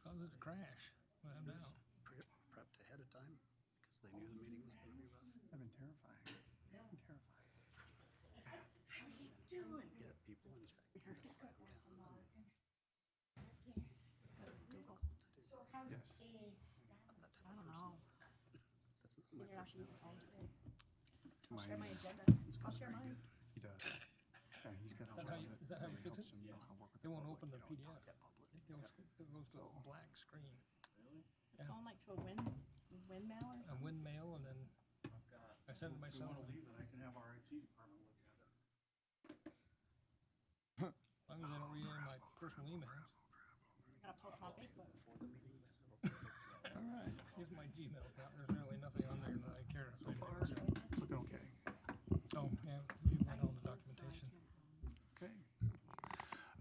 Cause it to crash. What happened now? Prepped ahead of time because they knew the meeting was going to be rough. I've been terrified. I'm terrified. Get people in check. Quiet them down. Yes. I don't know. That's not my Maybe I should use my phone today. I'll share my agenda. I'll share mine. He does. Yeah, he's got all of it. Is that how you Really fix helps it? him know how to work with They won't public, open the you know, PDF. It goes to a black screen. It's going like to a windmill or A something. windmill and then I send it myself. If you wanna leave it, I can have our IT department look at it. As long as I don't read any of my personal emails. I'm gonna post them on Facebook. All right, Here's my Gmail account. There's really nothing on there that I care so far. it's looking okay. Oh, yeah, you got all the documentation. Okay.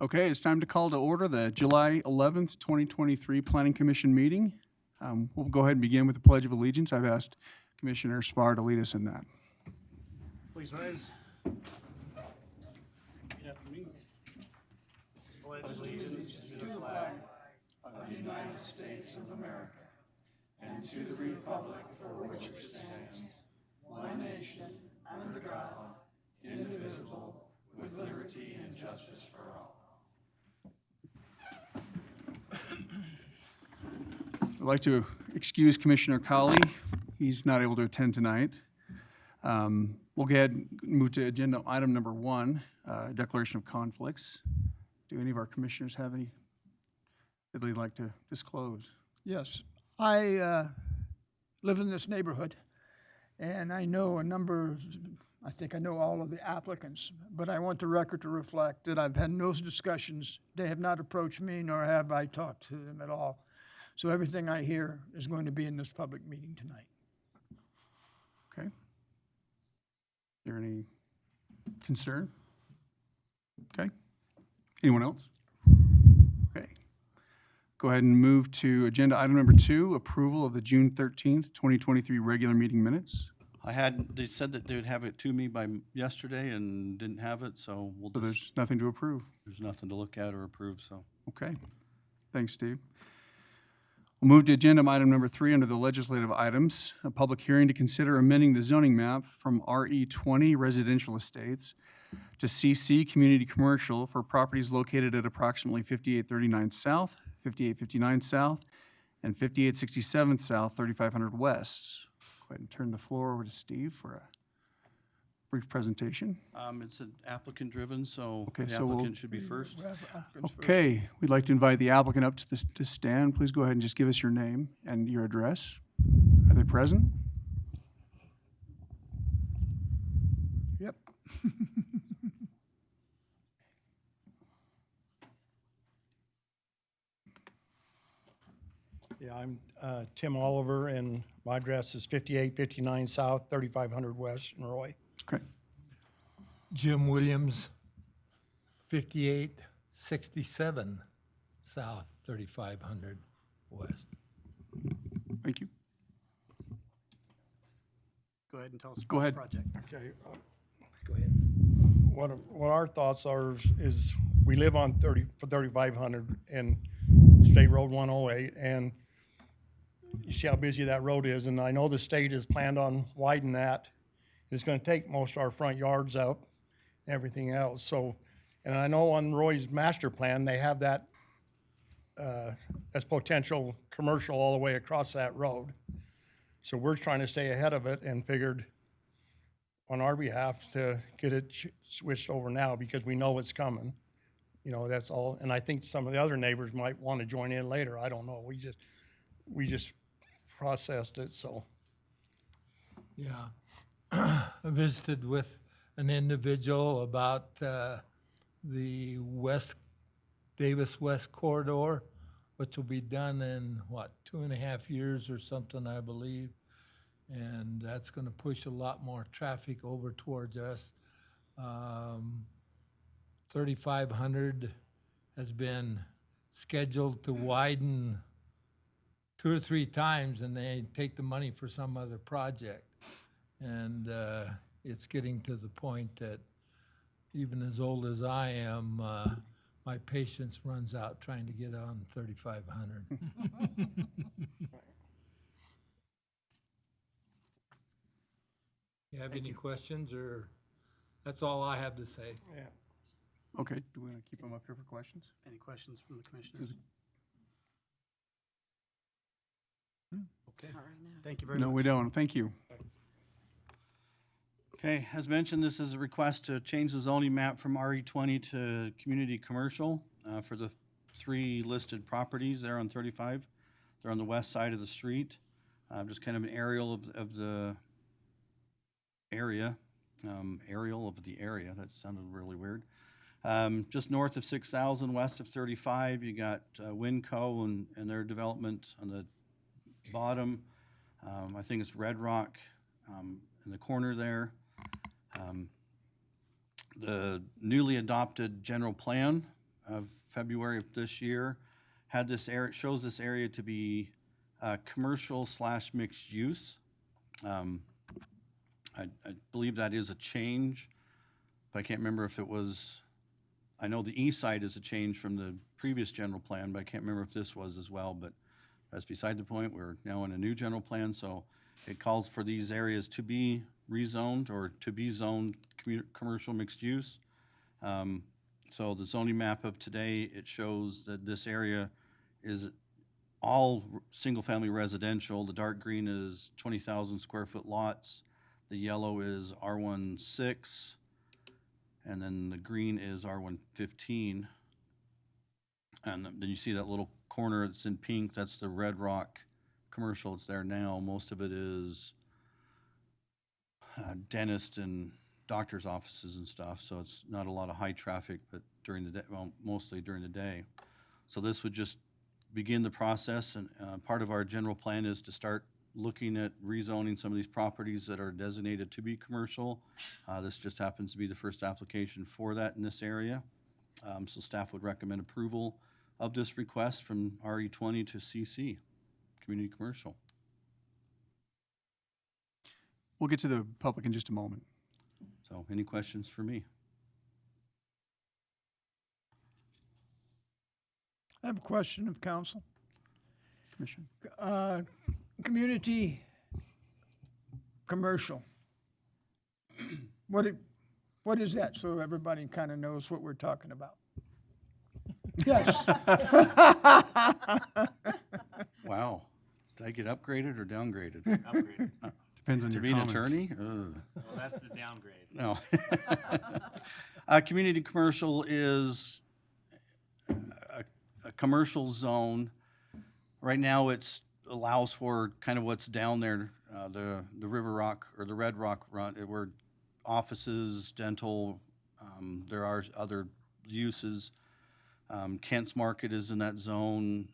Okay, it's time to call to order the July 11th, 2023 Planning Commission meeting. We'll go ahead and begin with the Pledge of Allegiance. I've asked Commissioner Spar to lead us in that. Please rise. Repeat after me. Pledge allegiance to the flag of the United States of America and to the republic for which it stands, one nation, under God, indivisible, with liberty and justice for all. I'd like to excuse Commissioner Colley. He's not able to attend tonight. We'll go ahead and move to agenda item number 1, declaration of conflicts. Do any of our commissioners have any that they'd like to disclose? Yes, I live in this neighborhood, and I know I think I know all of the applicants, but I want the record to reflect that I've had no discussions. They have not approached me, nor have I talked to them at all. So everything I hear is going to be in this public meeting tonight. Okay. Is there any concern? Okay. Anyone else? Okay. Go ahead and move to agenda item number 2, approval of the June 13th, 2023 regular meeting minutes. They said that they would have it to me by yesterday and didn't have it, so So there's nothing to approve. there's nothing to look at or approve, so. Okay. Thanks, Steve. We'll move to agenda item number 3 under the legislative items, a public hearing to consider amending the zoning map from RE20 residential estates to CC community commercial for properties located at approximately 5839 South, 5859 South, and 5867 South, 3500 West. Go ahead and turn the floor over to Steve for a brief presentation. It's an applicant-driven, so Okay, the so we'll- applicant should be first. Okay, we'd like to invite the applicant up to stand. Please go ahead and just give us your name and your address. Are they present? Yep. Yeah, I'm Tim Oliver, and my address is 5859 South, 3500 West in Roy. Okay. Jim Williams, 5867 South, 3500 West. Thank you. Go ahead and tell us Go about the ahead. project. Okay. Go ahead. What our thoughts are is we live on 3500 and State Road 108, and you see how busy that road is, and I know the state has planned on widening that. It's gonna take most of our front yards up, and everything else, so, and I know on Roy's master plan, they have that as potential commercial all the way across that road. So we're trying to stay ahead of it and figured on our behalf to get it switched over now because we know it's coming. You know, that's all, and I think some of the other neighbors might want to join in later, I don't know, we just processed it, so. Yeah. I visited with an individual about the Davis West corridor, which will be done in, 2.5 years or something, I believe. And that's gonna push a lot more traffic over towards us. 3500 has been scheduled to widen 2 or 3 times, and they take the money for some other project. And it's getting to the point that even as old as I am, my patience runs out trying to get on 3,500. You have any questions, or that's all I have to say? Yeah. Okay, do we want to keep them up here for questions? Any questions from the commissioners? Okay, Not right now. thank you very much. No, we don't. Thank you. Okay, as mentioned, this is a request to change the zoning map from RE20 to community commercial for the 3 listed properties there on 35. They're on the west side of the street. Just kind of an aerial of the area, that sounded really weird. Just north of 6,000, west of 35, you got Winco and their development on the bottom. I think it's Red Rock in the corner there. The newly adopted general plan of February of this year had this area, shows this area to be commercial / mixed use. I believe that is a change, but I can't remember if it was, I know the east side is a change from the previous general plan, but I can't remember if this was as well, but that's beside the point. We're now in a new general plan, so it calls for these areas to be rezoned or to be zoned commercial mixed use. So the zoning map of today, it shows that this area is all single-family residential. The dark green is 20,000 square foot lots. The yellow is R16, and then the green is R115. And then you see that little corner that's in pink, that's the Red Rock commercial. It's there now. Most of it is dentist and doctor's offices and stuff, so it's not a lot of high traffic, but during the day, well, mostly during the day. So this would just begin the process, and part of our general plan is to start looking at rezoning some of these properties that are designated to be commercial. This just happens to be the first application for that in this area. So staff would recommend approval of this request from RE20 to CC, community commercial. We'll get to the public in just a moment. So any questions for me? I have a question of council. Commissioner? Community commercial. What is that, so everybody kind of knows what we're talking about? Yes. Wow. Did I get upgraded or downgraded? Upgraded. Depends on To your be an comments. attorney? Ugh. Well, that's a downgrade. No. Community commercial is a commercial zone. Right now, it's allows for kind of what's down there, the River Rock or the Red Rock run, where offices, dental, there are other uses. Kent's Market is in that zone,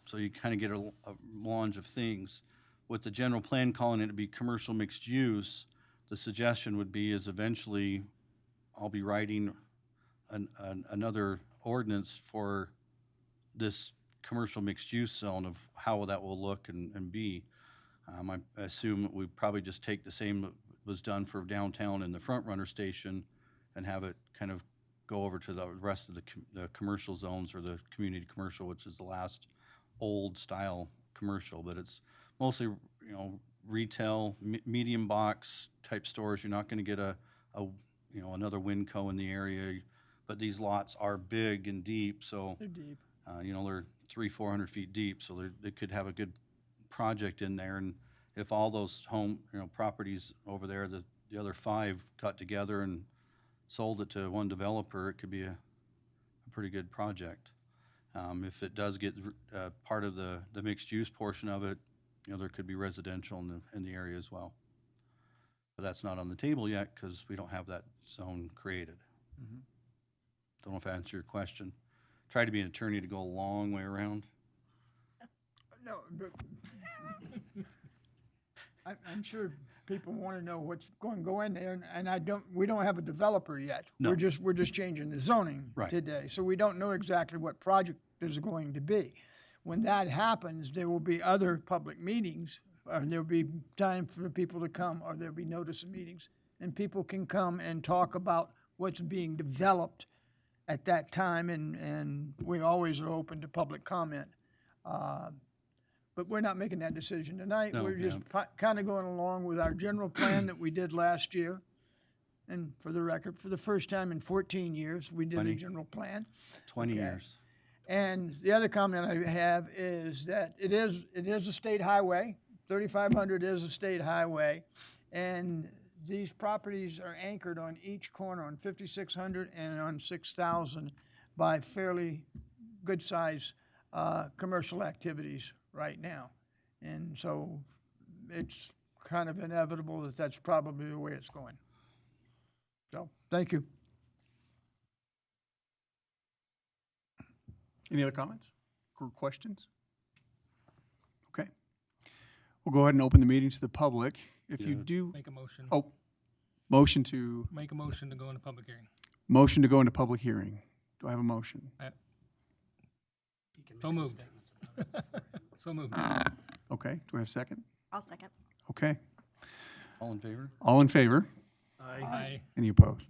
so you kind of get a melange of things. With the general plan calling it to be commercial mixed use, the suggestion would be is eventually I'll be writing another ordinance for this commercial mixed use zone of how that will look and be. I assume we probably just take the same that was done for downtown and the front runner station and have it kind of go over to the rest of the commercial zones or the community commercial, which is the last old style commercial, but it's mostly, retail, medium box type stores. You're not going to get another Winco in the area, but these lots are big and deep, so They're deep. they're 300-400 feet deep, so they could have a good project in there. And if all those properties over there, the other 5 got together and sold it to one developer, it could be a pretty good project. If it does get part of the mixed use portion of it, there could be residential in the area as well. But that's not on the table yet because we don't have that zone created. Don't know if I answered your question. Try to be an attorney to go a long way around. No, but I'm sure people want to know what's going to go in there, and we don't have a developer yet. No. We're just changing the zoning Right. today, so we don't know exactly what project there's going to be. When that happens, there will be other public meetings, or there'll be time for people to come, or there'll be notice of meetings, and people can come and talk about what's being developed at that time, and we always are open to public comment. But we're not making that decision tonight. No, We're just yeah. kind of going along with our general plan that we did last year. And for the record, for the first time in 14 years, we did a 20. general plan. 20 Okay. years. And the other comment I have is that it is a state highway. 3,500 is a state highway. And these properties are anchored on each corner on 5,600 and on 6,000 by fairly good-sized commercial activities right now. And so it's kind of inevitable that that's probably the way it's going. So, thank you. Any other comments or questions? Okay. We'll go ahead and open the meeting to the public. If you Yeah. do, Make a motion. oh, motion to Make a motion to go into public hearing. go into public hearing. Do I have a motion? So moved. So moved. Okay, do we have a second? I'll second. Okay, All in favor? all in favor? Aye. Any opposed?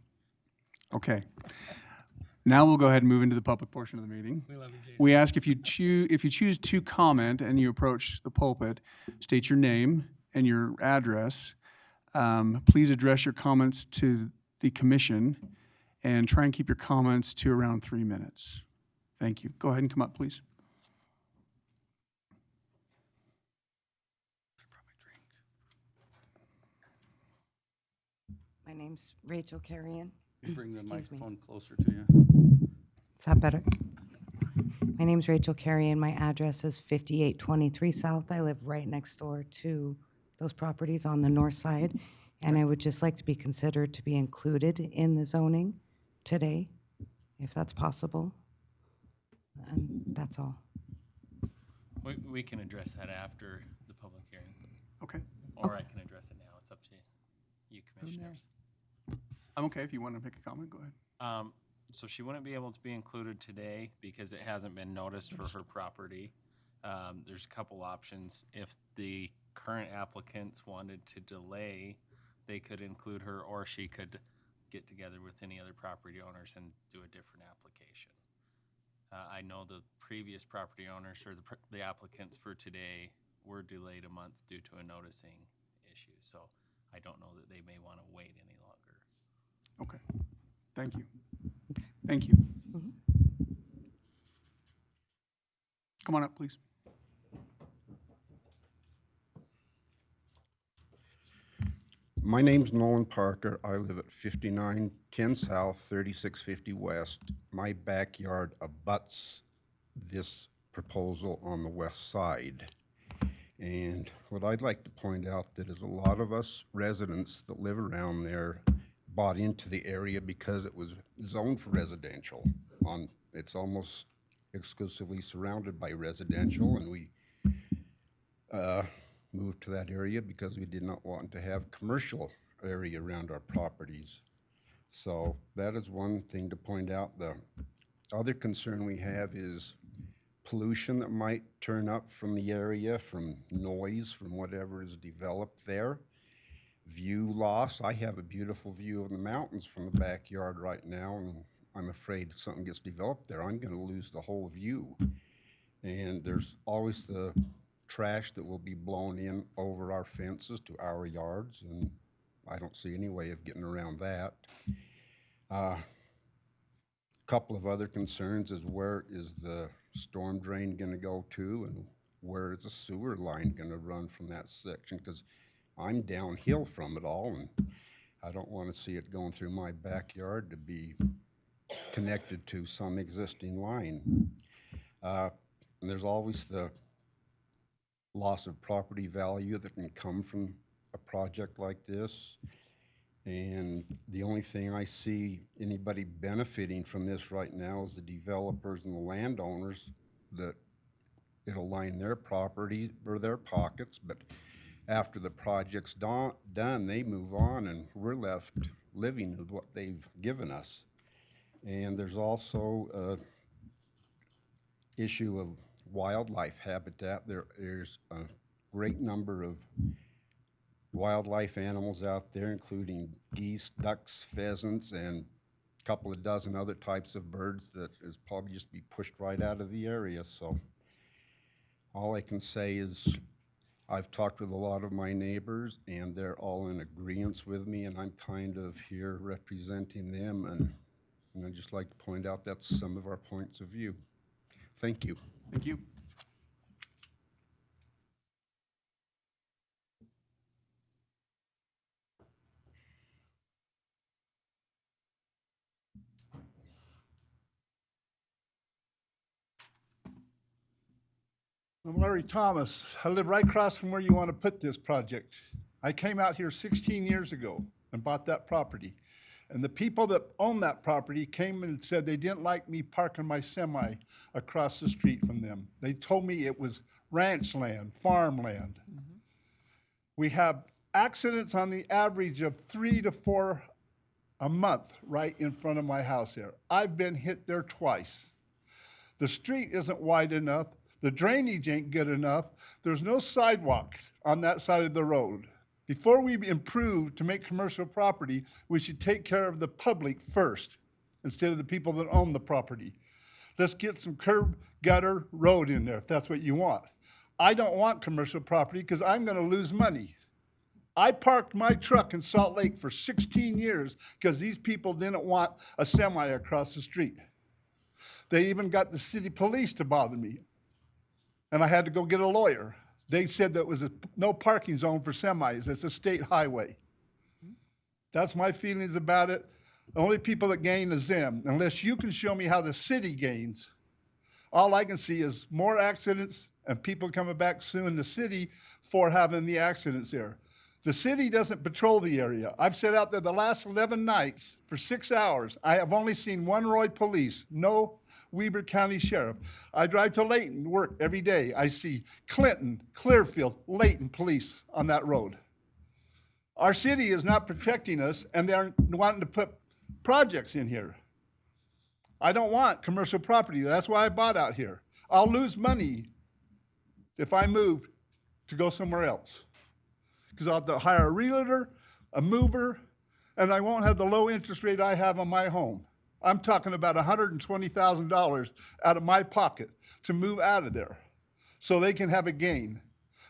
Okay. Now we'll go ahead and move into the public portion of the meeting. We love you, Jason. We ask if you choose to comment and you approach the pulpit, state your name and your address. Please address your comments to the commission and try and keep your comments to around 3 minutes. Thank you. Go ahead and come up, please. My name's Rachel Carrion. You bring the Excuse me. microphone closer to you. Is that better? My name's Rachel Carrion. My address is 5823 South. I live right next door to those properties on the north side, and I would just like to be considered to be included in the zoning today, if that's possible. And that's all. We can address that after the public hearing, Okay. or I can address it now. It's up to you commissioners. I'm okay if you want to make a comment, go ahead. So she wouldn't be able to be included today because it hasn't been noticed for her property. There's a couple options. If the current applicants wanted to delay, they could include her, or she could get together with any other property owners and do a different application. I know the previous property owners or the applicants for today were delayed a month due to a noticing issue. So I don't know that they may want to wait any longer. Okay. Thank you. Thank you. Come on up, please. My name's Nolan Parker. I live at 5910 South, 3650 West. My backyard abuts this proposal on the west side. And what I'd like to point out that is a lot of us residents that live around there bought into the area because it was zoned for residential. It's almost exclusively surrounded by residential, and we moved to that area because we did not want to have commercial area around our properties. So that is one thing to point out. The other concern we have is pollution that might turn up from the area, from noise, from whatever is developed there. View loss. I have a beautiful view of the mountains from the backyard right now, and I'm afraid if something gets developed there, I'm gonna lose the whole view. And there's always the trash that will be blown in over our fences to our yards, and I don't see any way of getting around that. Couple of other concerns is where is the storm drain gonna go to, and where is the sewer line gonna run from that section? Because I'm downhill from it all, and I don't want to see it going through my backyard to be connected to some existing line. And there's always the loss of property value that can come from a project like this. And the only thing I see anybody benefiting from this right now is the developers and the landowners, that it'll line their property or their pockets, but after the project's done, they move on, and we're left living with what they've given us. And there's also a issue of wildlife habitat. There's a great number of wildlife animals out there, including geese, ducks, pheasants, and couple of dozen other types of birds that is probably just be pushed right out of the area, so. All I can say is I've talked with a lot of my neighbors and they're all in agreement with me, and I'm kind of here representing them, and I'd just like to point out that's some of our points of view. Thank you. Thank you. I'm Larry Thomas. I live right across from where you want to put this project. I came out here 16 years ago and bought that property. And the people that own that property came and said they didn't like me parking my semi across the street from them. They told me it was ranch land, farmland. We have accidents on the average of 3 to 4 a month right in front of my house here. I've been hit there twice. The street isn't wide enough. The drainage ain't good enough. There's no sidewalks on that side of the road. Before we improve to make commercial property, we should take care of the public first, instead of the people that own the property. Let's get some curb, gutter, road in there, if that's what you want. I don't want commercial property because I'm gonna lose money. I parked my truck in Salt Lake for 16 years because these people didn't want a semi across the street. They even got the city police to bother me. And I had to go get a lawyer. They said that was no parking zone for semis. It's a state highway. That's my feelings about it. The only people that gain is them. Unless you can show me how the city gains, all I can see is more accidents and people coming back suing the city for having the accidents there. The city doesn't patrol the area. I've sat out there the last 11 nights for 6 hours. I have only seen one Roy police, no Weber County Sheriff. I drive to Layton to work every day. I see Clinton, Clearfield, Layton police on that road. Our city is not protecting us, and they're wanting to put projects in here. I don't want commercial property. That's why I bought out here. I'll lose money if I move to go somewhere else, because I'll have to hire a realtor, a mover, and I won't have the low interest rate I have on my home. I'm talking about $120,000 out of my pocket to move out of there so they can have a gain.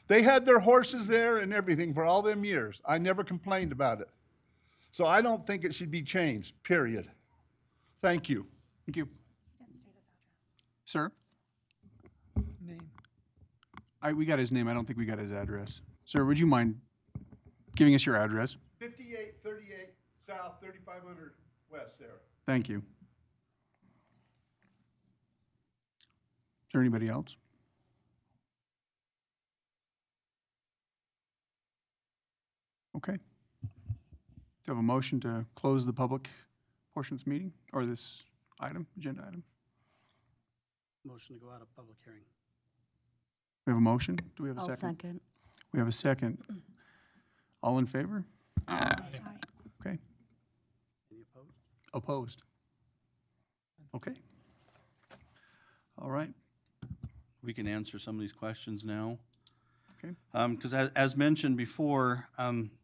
They had their horses there and everything for all them years. I never complained about it. So I don't think it should be changed, period. Thank you. Thank you. Sir? Name. We got his name. I don't think we got his address. Sir, would you mind giving us your address? 5838 South, 3500 West there. Thank you. Is there anybody else? Okay. Do you have a motion to close the public portion of this meeting, or this item, agenda item? Motion to go out of public hearing. We have a motion? Do we have a I'll second? second. We have a second. All in favor? Okay. Any opposed? Opposed? Okay. All right. We can answer some of these questions now. Okay. Because as mentioned before,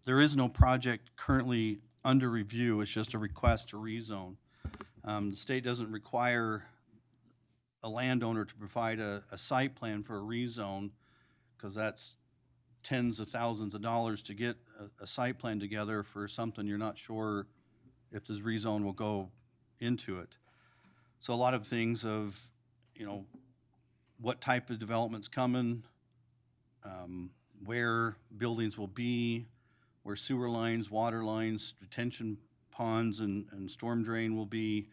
there is no project currently under review. It's just a request to rezone. The state doesn't require a landowner to provide a site plan for a rezone, because that's tens of thousands of dollars to get a site plan together for something you're not sure if this rezone will go into it. So a lot of things of, what type of development's coming, where buildings will be, where sewer lines, water lines, detention ponds, and storm drain will be,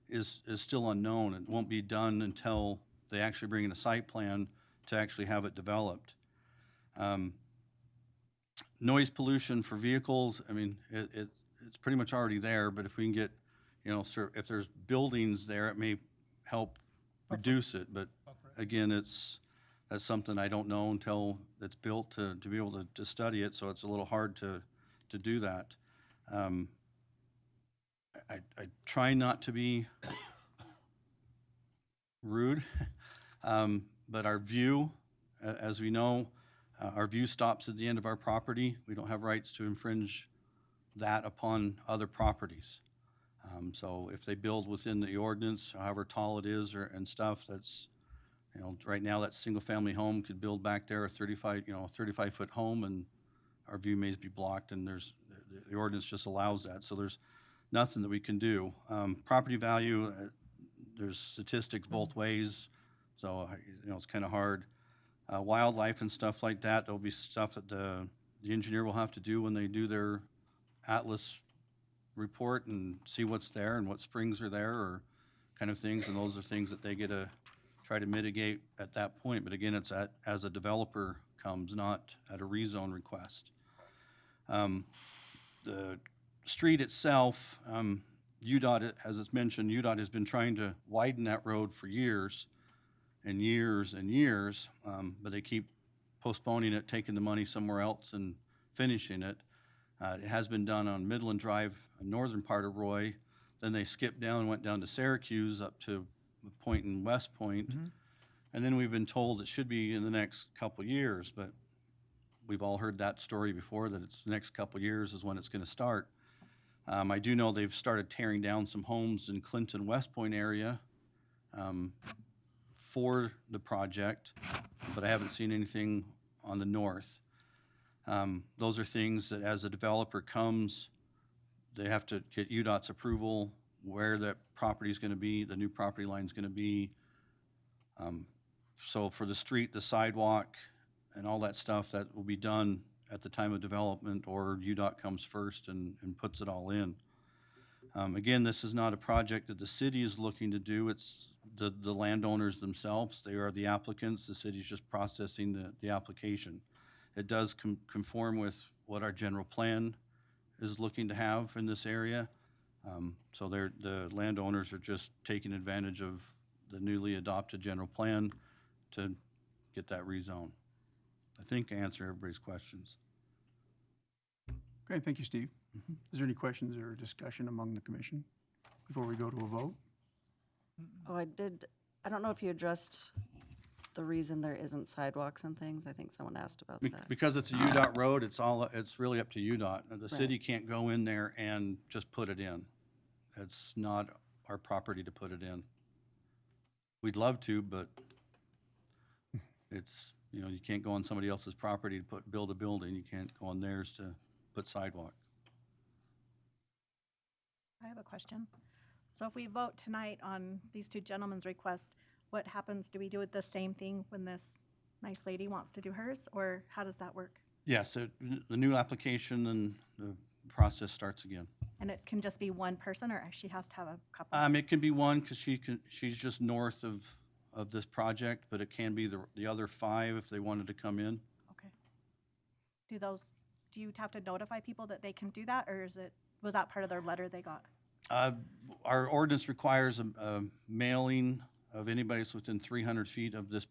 is still unknown. It won't be done until they actually bring in a site plan to actually have it developed. Noise pollution for vehicles, it's pretty much already there, but if we can get, if there's buildings there, it may help reduce it, but again, that's something I don't know until it's built to be able to study it, so it's a little hard to do that. I try not to be rude, but our view, as we know, our view stops at the end of our property. We don't have rights to infringe that upon other properties. So if they build within the ordinance, however tall it is and stuff, that's, you know, right now that single-family home could build back there a 35-foot home, and our view may be blocked, and the ordinance just allows that. So there's nothing that we can do. Property value, there's statistics both ways, so, you know, it's kind of hard. Wildlife and stuff like that, there'll be stuff that the engineer will have to do when they do their atlas report and see what's there and what springs are there or kind of things, and those are things that they get to try to mitigate at that point. But again, it's as a developer comes, not at a rezone request. The street itself, UDOT, as it's mentioned, UDOT has been trying to widen that road for years and years and years, but they keep postponing it, taking the money somewhere else and finishing it. It has been done on Midland Drive, a northern part of Roy. Then they skipped down, went down to Syracuse up to the point in West Point. And then we've been told it should be in the next couple years, but we've all heard that story before, that it's the next couple years is when it's going to start. I do know they've started tearing down some homes in Clinton, West Point area for the project, but I haven't seen anything on the north. Those are things that as a developer comes, they have to get UDOT's approval, where that property is going to be, the new property line is going to be. So for the street, the sidewalk, and all that stuff, that will be done at the time of development, or UDOT comes first and puts it all in. Again, this is not a project that the city is looking to do. It's the landowners themselves. They are the applicants. The city's just processing the application. It does conform with what our general plan is looking to have in this area. So the landowners are just taking advantage of the newly adopted general plan to get that rezone. I think I answered everybody's questions. Okay, thank you, Steve. Is there any questions or discussion among the commission before we go to a vote? Oh, I don't know if you addressed the reason there isn't sidewalks and things. I think someone asked about that. Because it's a UDOT road, it's really up to UDOT. The city can't go in there and just put it in. It's not our property to put it in. We'd love to, but it's, you know, you can't go on somebody else's property to build a building. You can't go on theirs to put sidewalk. I have a question. So if we vote tonight on these two gentlemen's requests, what happens? Do we do it the same thing when this nice lady wants to do hers, or how does that work? Yes, the new application and the process starts again. And it can just be one person, or she has to have a couple? It can be one, because she's just north of this project, but it can be the other 5 if they wanted to come in. Okay. Do you have to notify people that they can do that, or was that part of their letter they got? Our ordinance requires a mailing of anybody that's within 300 feet of this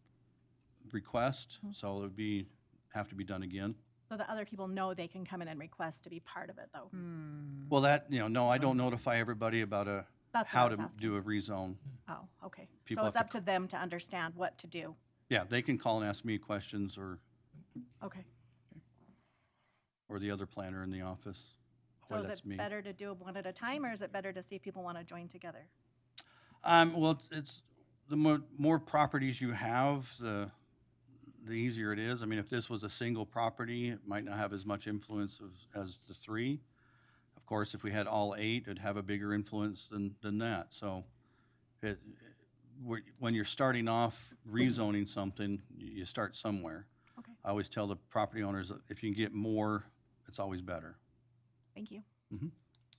request, so it would have to be done again. So that other people know they can come in and request to be part of it, though? Well, no, I don't notify everybody about That's what how I was to asking. do a rezone. Oh, okay. People So it's have up to them to understand what to do? Yeah, they can call and ask me questions, or Okay. the other planner in the office. So or is that's it me. better to do one at a time, or is it better to see if people want to join together? Well, it's the more properties you have, the easier it is. I mean, if this was a single property, it might not have as much influence as the 3. Of course, if we had all 8, it'd have a bigger influence than that. So when you're starting off rezoning something, you start somewhere. Okay. I always tell the property owners that if you can get more, it's always better. Thank you.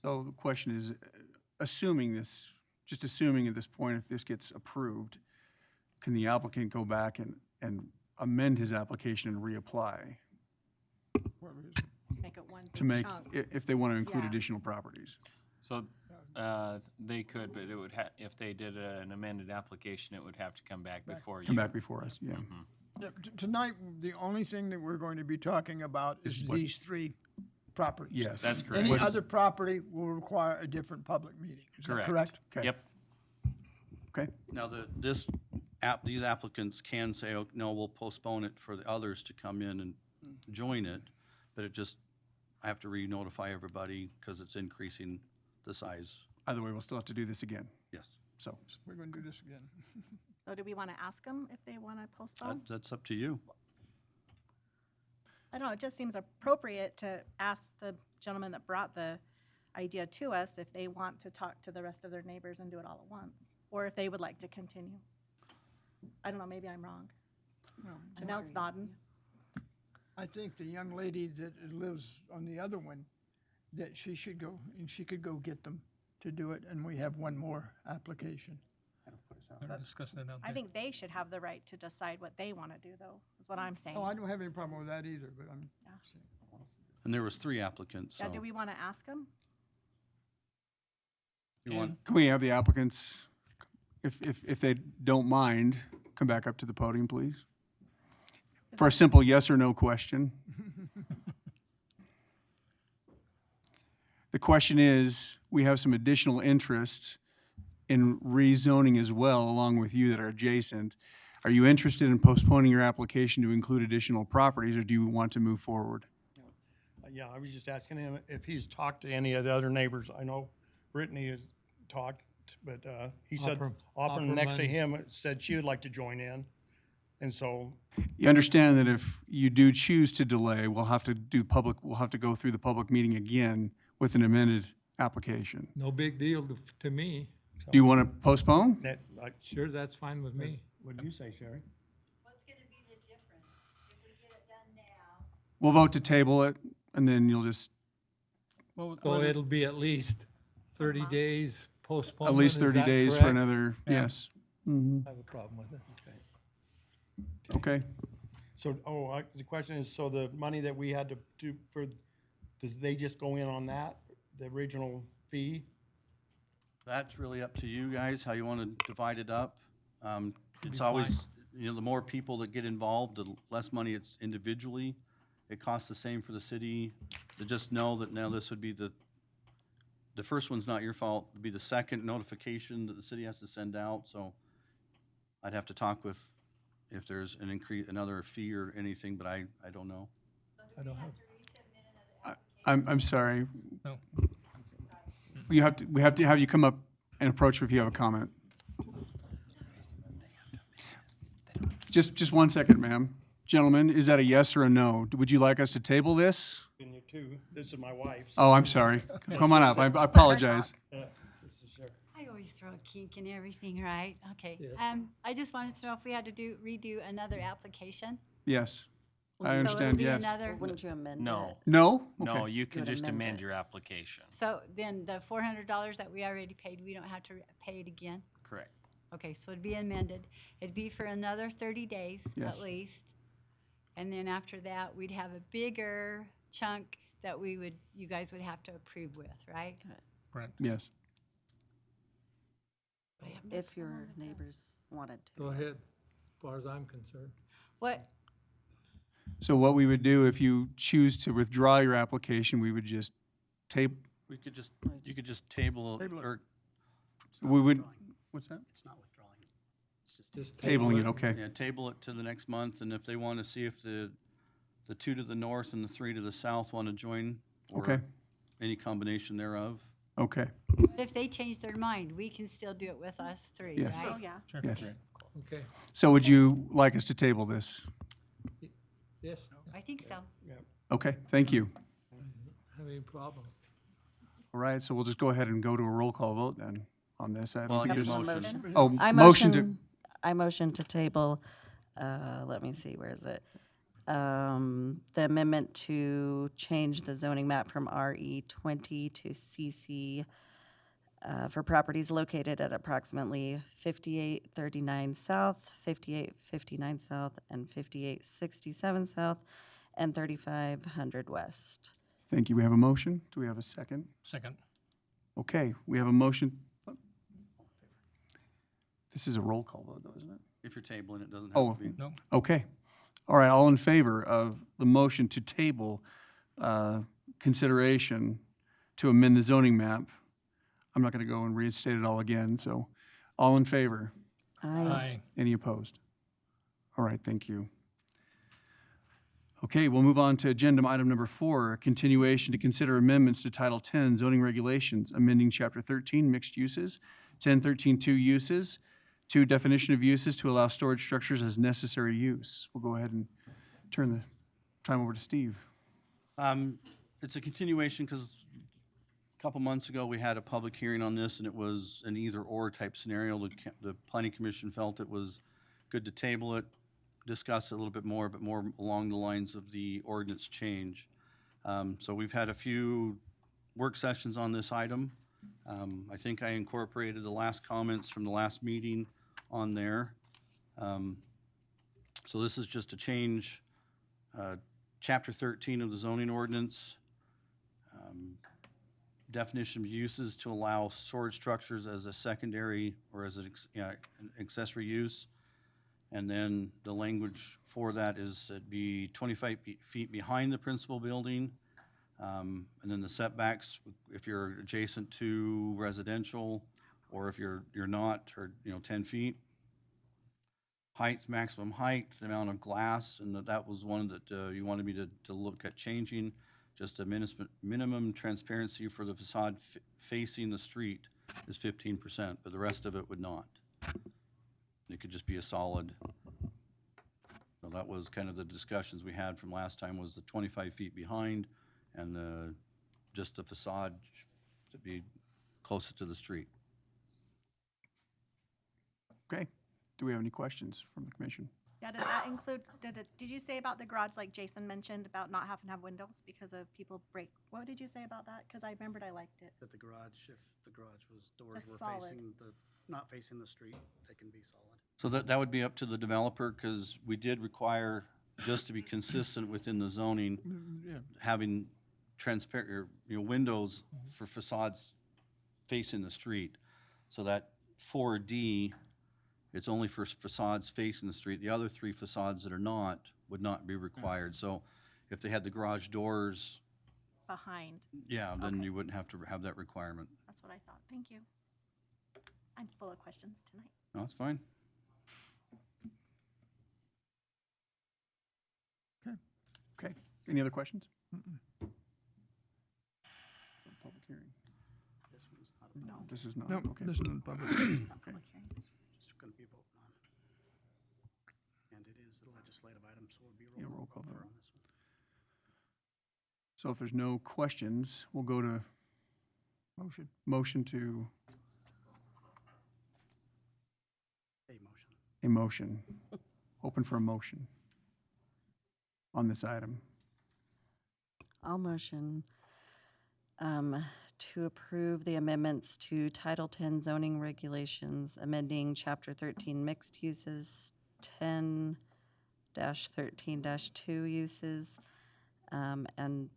So the question is, assuming at this point, if this gets approved, can the applicant go back and amend his application and reapply Make it one to big make, chunk. if they want to include Yeah. additional properties? So they could, but it would if they did an amended application, it would have to come back before you. Come back before us, yeah. Tonight, the only thing that we're going to be talking about is what- these 3 properties. Yes. That's correct. Any What's- other property will require a different public meeting. Is that correct? Okay. Yep. Okay, Now, these applicants can say, oh, no, we'll postpone it for the others to come in and join it, but I have to re-notify everybody because it's increasing the size Either way, we'll still have to do this again, Yes. so. We're gonna do this again. So do we want to ask them if they want to postpone? That's up to you. I don't know, it just seems appropriate to ask the gentleman that brought the idea to us if they want to talk to the rest of their neighbors and do it all at once, or if they would like to continue. I don't know, maybe I'm wrong. I know it's nodding. I think the young lady that lives on the other one, that she should go, and she could go get them to do it, and we have one more application. They're discussing it out there. I think they should have the right to decide what they want to do, though, is what I'm saying. Oh, I don't have any problem with that either, but I'm Yeah. saying. And there was 3 applicants, so. Yeah, do we want to ask them? You want, Can we have the applicants, if they don't mind, come back up to the podium, please? For a simple yes or no question. The question is, we have some additional interest in rezoning as well, along with you that are adjacent. Are you interested in postponing your application to include additional properties, or do you want to move forward? Yeah, I was just asking him if he's talked to any of the other neighbors. I know Brittany has talked, but he said Auburn next to him said she would like to join in. And so, You understand that if you do choose to delay, we'll have to go through the public meeting again with an amended application. No big deal to me. Do you want to postpone? that, like, Sure, that's fine with me. what do you say, Sherry? What's gonna be the difference if we get it done now? We'll vote to table it, and then you'll just, Well, So well, it'll be at least 30 days postponement. at least is 30 that days for correct? another, yes. I have a problem with it. Okay. So, the question is, so the money that we had to do for, does they just go in on that, the original fee? that's really up to you guys, how you want to divide it up. It's be always, fine. the more people that get involved, the less money it's individually. It costs the same for the city. To just know that now this would be the first one's not your fault, it'd be the second notification that the city has to send out, so I'd have to talk with if there's an increase, another fee or anything, but I don't know. I don't have. I'm sorry. No. We have to have you come up and approach if you have a comment. Just 1 second, ma'am. Gentlemen, is that a yes or a no? Would you like us to table this? And you too, this is my wife. Oh, I'm sorry. Come on up. I apologize. This is Sherry. I always throw a kink in everything, right? Okay. Yes. I just wanted to know if we had to redo another application. Yes, I So it'll understand, be yes. another. Wouldn't you amend it? No, No? no, Okay. you can would just amend amend it. your application. So then the $400 that we already paid, we don't have to pay it again? Correct. Okay, so it'd be amended. It'd be for another 30 days Yes. at least. And then after that, we'd have a bigger chunk that you guys would have to approve with, right? Correct. Yes. If your neighbors wanted to. Go ahead, as far as I'm concerned. What, So what we would do, if you choose to withdraw your application, we would just tape, We could just, you could just table, or we would, what's that? It's not withdrawing. It's just Just Tabling it, okay. yeah, table it to the next month, and if they want to see if the 2 to the north and the 3 to the south want to join, Okay. or any combination thereof. Okay, if they change their mind, we can still do it with us three, Yes. Oh, right? yeah. Sure. yes. Okay, So would you like us to table this? yes, I think so. Okay, thank you. have any problem. All right, so we'll just go ahead and go to a roll call vote then on this. I Well, don't I think get a there's. motion. Oh, I motion to, motion to table, let me see, where is it? The amendment to change the zoning map from RE 20 to CC for properties located at approximately 5839 South, 5859 South, and 5867 South, and 3500 West. thank you. We have a motion. Do we have a second? Second. Okay, we have a motion. This is a roll call vote though, isn't it? If you're tabling, it doesn't Oh. have to be. No. Okay. All right, all in favor of the motion to table consideration to amend the zoning map? I'm not going to go and restate it all again, so all in favor? Aye. Aye. Any opposed? All right, thank you. Okay, we'll move on to agenda item number 4, continuation to consider amendments to Title 10 zoning regulations, amending Chapter 13 mixed uses, 1013-2 uses, 2 definition of uses to allow storage structures as necessary use. We'll go ahead and turn the time over to Steve. It's a continuation because a couple months ago, we had a public hearing on this, and it was an either-or type scenario. The Planning Commission felt it was good to table it, discuss it a little bit more, but more along the lines of the ordinance change. So we've had a few work sessions on this item. I think I incorporated the last comments from the last meeting on there. So this is just to change Chapter 13 of the zoning ordinance, definition of uses to allow storage structures as a secondary or as an accessory use. And then the language for that is it'd be 25 feet behind the principal building. And then the setbacks, if you're adjacent to residential, or if you're not, or 10 feet. Height, maximum height, the amount of glass, and that was one that you wanted me to look at changing. Just a minimum transparency for the facade facing the street is 15%, but the rest of it would not. It could just be a solid. So that was kind of the discussions we had from last time, was the 25 feet behind and just the facade to be closer to the street. Okay. Do we have any questions from the commission? Yeah, did that include, did you say about the garage, like Jason mentioned, about not having to have windows because of people break? What did you say about that? Because I remembered I liked it. That the garage, if the garage was, doors Just were solid. not facing the street, they can be solid. So that would be up to the developer, because we did require, just to be consistent within the zoning, having transparent, or, windows for facades facing the street. So that 4D, it's only for facades facing the street. The other 3 facades that are not would not be required. So if they had the garage doors, Behind. yeah, then Okay. you wouldn't have to have that requirement. That's what I thought. Thank you. I'm full of questions tonight. No, that's fine. Okay. Any other questions? Public hearing. This one's not a No. This is not, Nope, okay. this is in public. Okay. Public hearing. just going to be voting on. And it is a legislative item, so we'll be Yeah, roll roll call call vote vote. on this one. So if there's no questions, we'll go to motion to A motion. a motion. Open for a motion on this item. I'll motion to approve the amendments to Title 10 zoning regulations, amending Chapter 13 mixed uses, 10-13-2 uses, and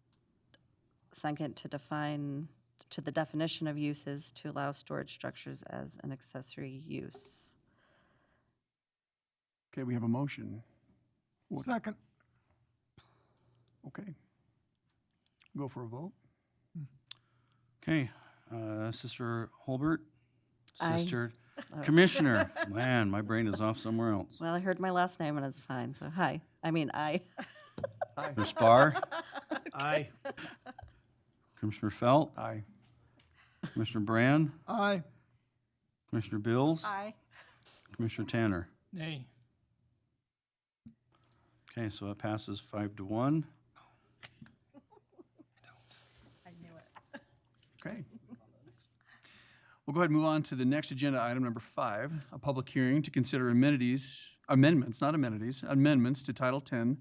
second to define to the definition of uses to allow storage structures as an accessory use. Okay, we have a motion. Second. Okay. Go for a vote. Okay, Sister Holbert? Aye. Sister Commissioner? Man, my brain is off somewhere else. Well, I heard my last name and it's fine, so hi. I mean, aye. Commissioner Spar? Aye. Commissioner Felt? Aye. Commissioner Brand? Aye. Commissioner Bills? Aye. Commissioner Tanner? Nay. Okay, so it passes 5-1. I knew it. Okay. We'll go ahead and move on to the next agenda item, number 5, a public hearing to consider amendments to Title 10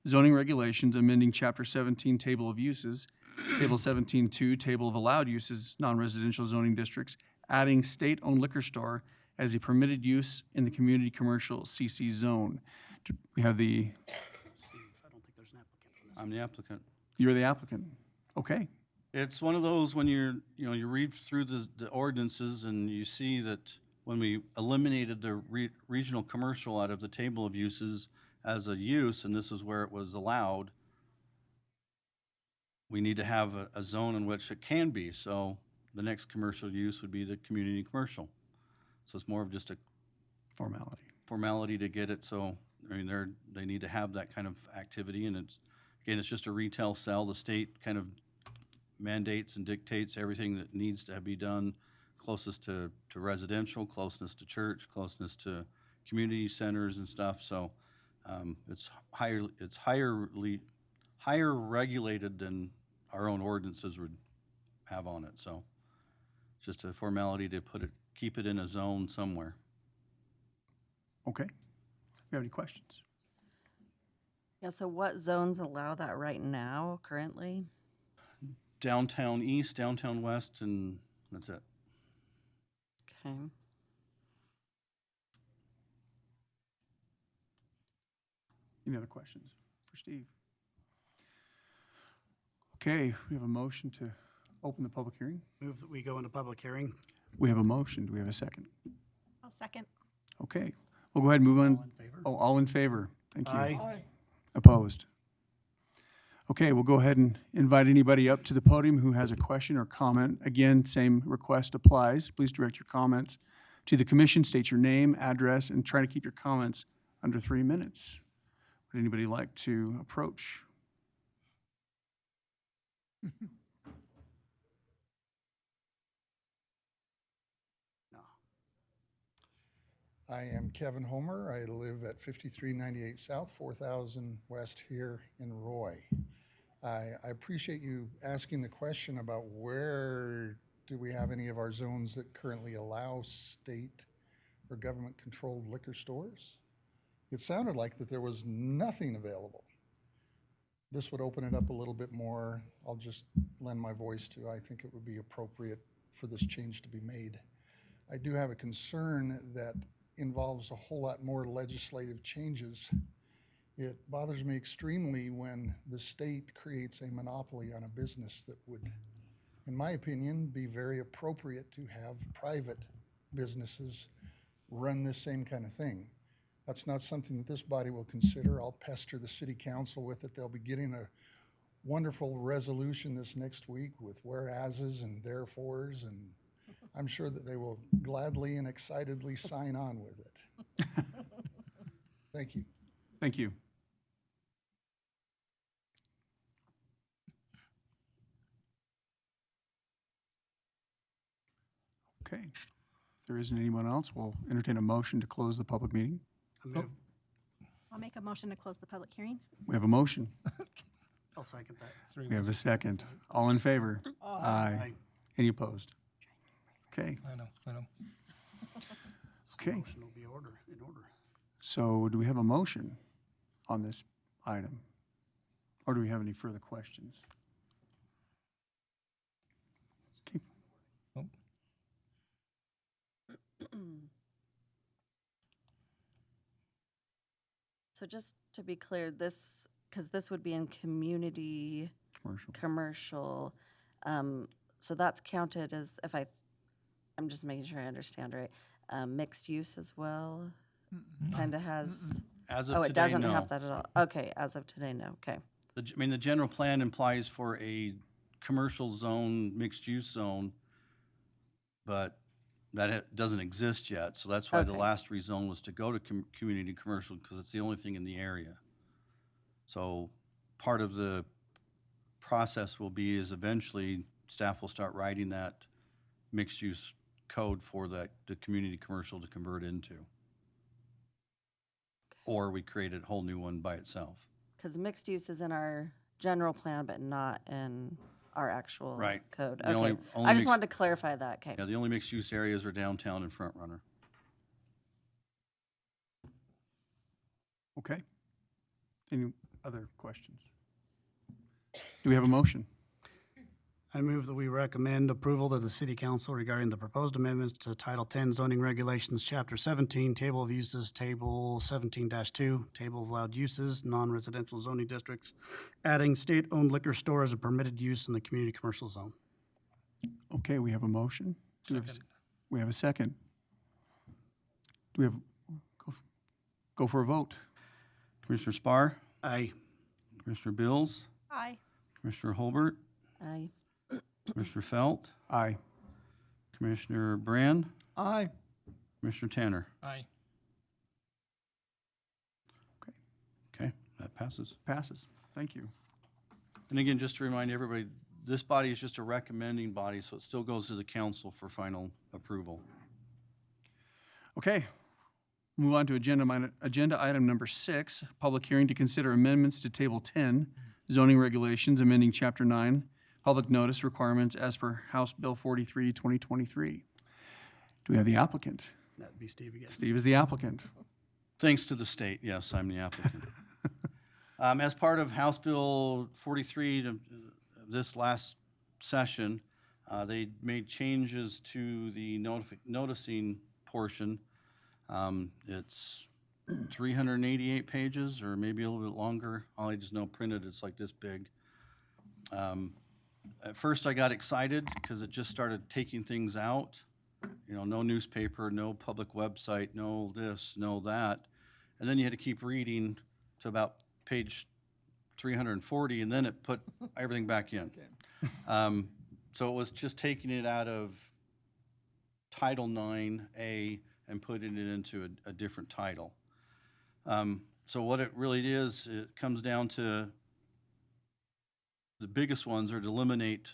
zoning regulations, amending Chapter 17 Table of Uses, Table 17-2 Table of Allowed Uses, non-residential zoning districts, adding state-owned liquor store as a permitted use in the community commercial CC zone. We have Steve, I don't think there's an applicant on this. I'm the applicant. you're the applicant. Okay. It's one of those when you read through the ordinances and you see that when we eliminated the regional commercial out of the table of uses as a use, and this is where it was allowed, we need to have a zone in which it can be. So the next commercial use would be the community commercial. So it's more of just a Formality. formality to get it so I mean, they need to have that kind of activity, and it's just a retail sell. The state kind of mandates and dictates everything that needs to be done closest to residential, closeness to church, closeness to community centers and stuff. So it's higher regulated than our own ordinances would have on it. So it's just a formality to keep it in a zone somewhere. Okay. You have any questions? Yeah, so what zones allow that right now, currently? Downtown east, downtown west, and that's it. Okay. Any other questions for Steve? Okay, we have a motion to open the public hearing. Move that we go into public hearing. We have a motion. Do we have a second? I'll second. Okay, we'll go ahead and move on. All in favor? Oh, all in favor? Thank you. Aye. Opposed? Okay, we'll go ahead and invite anybody up to the podium who has a question or comment. Again, same request applies. Please direct your comments to the commission, state your name, address, and try to keep your comments under 3 minutes. Would anybody like to approach? No. I am Kevin Homer. I live at 5398 South, 4000 West here in Roy. I appreciate you asking the question about where do we have any of our zones that currently allow state or government-controlled liquor stores? It sounded like that there was nothing available. This would open it up a little bit more. I'll just lend my voice to, I think it would be appropriate for this change to be made. I do have a concern that involves a whole lot more legislative changes. It bothers me extremely when the state creates a monopoly on a business that would, in my opinion, be very appropriate to have private businesses run this same kind of thing. That's not something that this body will consider. I'll pester the city council with it. They'll be getting a wonderful resolution this next week with whereases and therefores, and I'm sure that they will gladly and excitedly sign on with it. Thank you. Thank you. Okay. If there isn't anyone else, we'll entertain a motion to close the public meeting. I'll make a motion to close the public hearing. We have a motion. I'll second that. We have a second. All in favor? Aye. Aye. Any opposed? Okay. I know. Okay. Motion will be in order. So do we have a motion on this item? Or do we have any further questions? Okay. So just to be clear, because this would be in community commercial, so that's counted as, I'm just making sure I understand right, mixed use as well? Kind of has, As of oh, it today, doesn't no. have that at all? Okay, as of today, no, okay. The general plan implies for a commercial zone, mixed-use zone, but that doesn't exist yet. So that's why the Okay. last rezone was to go to community commercial, because it's the only thing in the area. So part of the process will be is eventually staff will start writing that mixed-use code for the community commercial to convert into. Or we create a whole new one by itself. Because mixed use is in our general plan, but not in our actual Right. code. The Okay, only I just mixed- wanted to clarify that, okay. Yeah, the only mixed-use areas are downtown and Front Runner. Okay. Any other questions? Do we have a motion? I move that we recommend approval to the city council regarding the proposed amendments to Title 10 zoning regulations, Chapter 17, Table of Uses, Table 17-2, Table of Allowed Uses, non-residential zoning districts, adding state-owned liquor store as a permitted use in the community commercial zone. Okay, we have a motion. Do we have a we have a second. Do we have, go for a vote. Commissioner Spar, Aye. Commissioner Bills, Aye. Commissioner Holbert, Aye. Commissioner Felt, Aye. Commissioner Brand, Aye. Commissioner Tanner. Aye. Passes. Passes. Thank you. And again, just to remind everybody, this body is just a recommending body, so it still goes to the council for final approval. Okay. Move on to agenda item number 6, public hearing to consider amendments to Table 10, zoning regulations, amending Chapter 9, public notice requirements as per House Bill 43, 2023. Do we have the applicant? That'd be Steve again. Steve is the applicant. Thanks to the state, yes, I'm the applicant. As part of House Bill 43, this last session, they made changes to the noticing portion. It's 388 pages, or maybe a little bit longer. All I just know printed, it's like this big. At first I got excited because it just started taking things out. You know, no newspaper, no public website, no this, no that. And then you had to keep reading to about page 340, and then it put everything back in. So it was just taking it out of Title 9A and putting it into a different title. So what it really is, it comes down to the biggest ones are to eliminate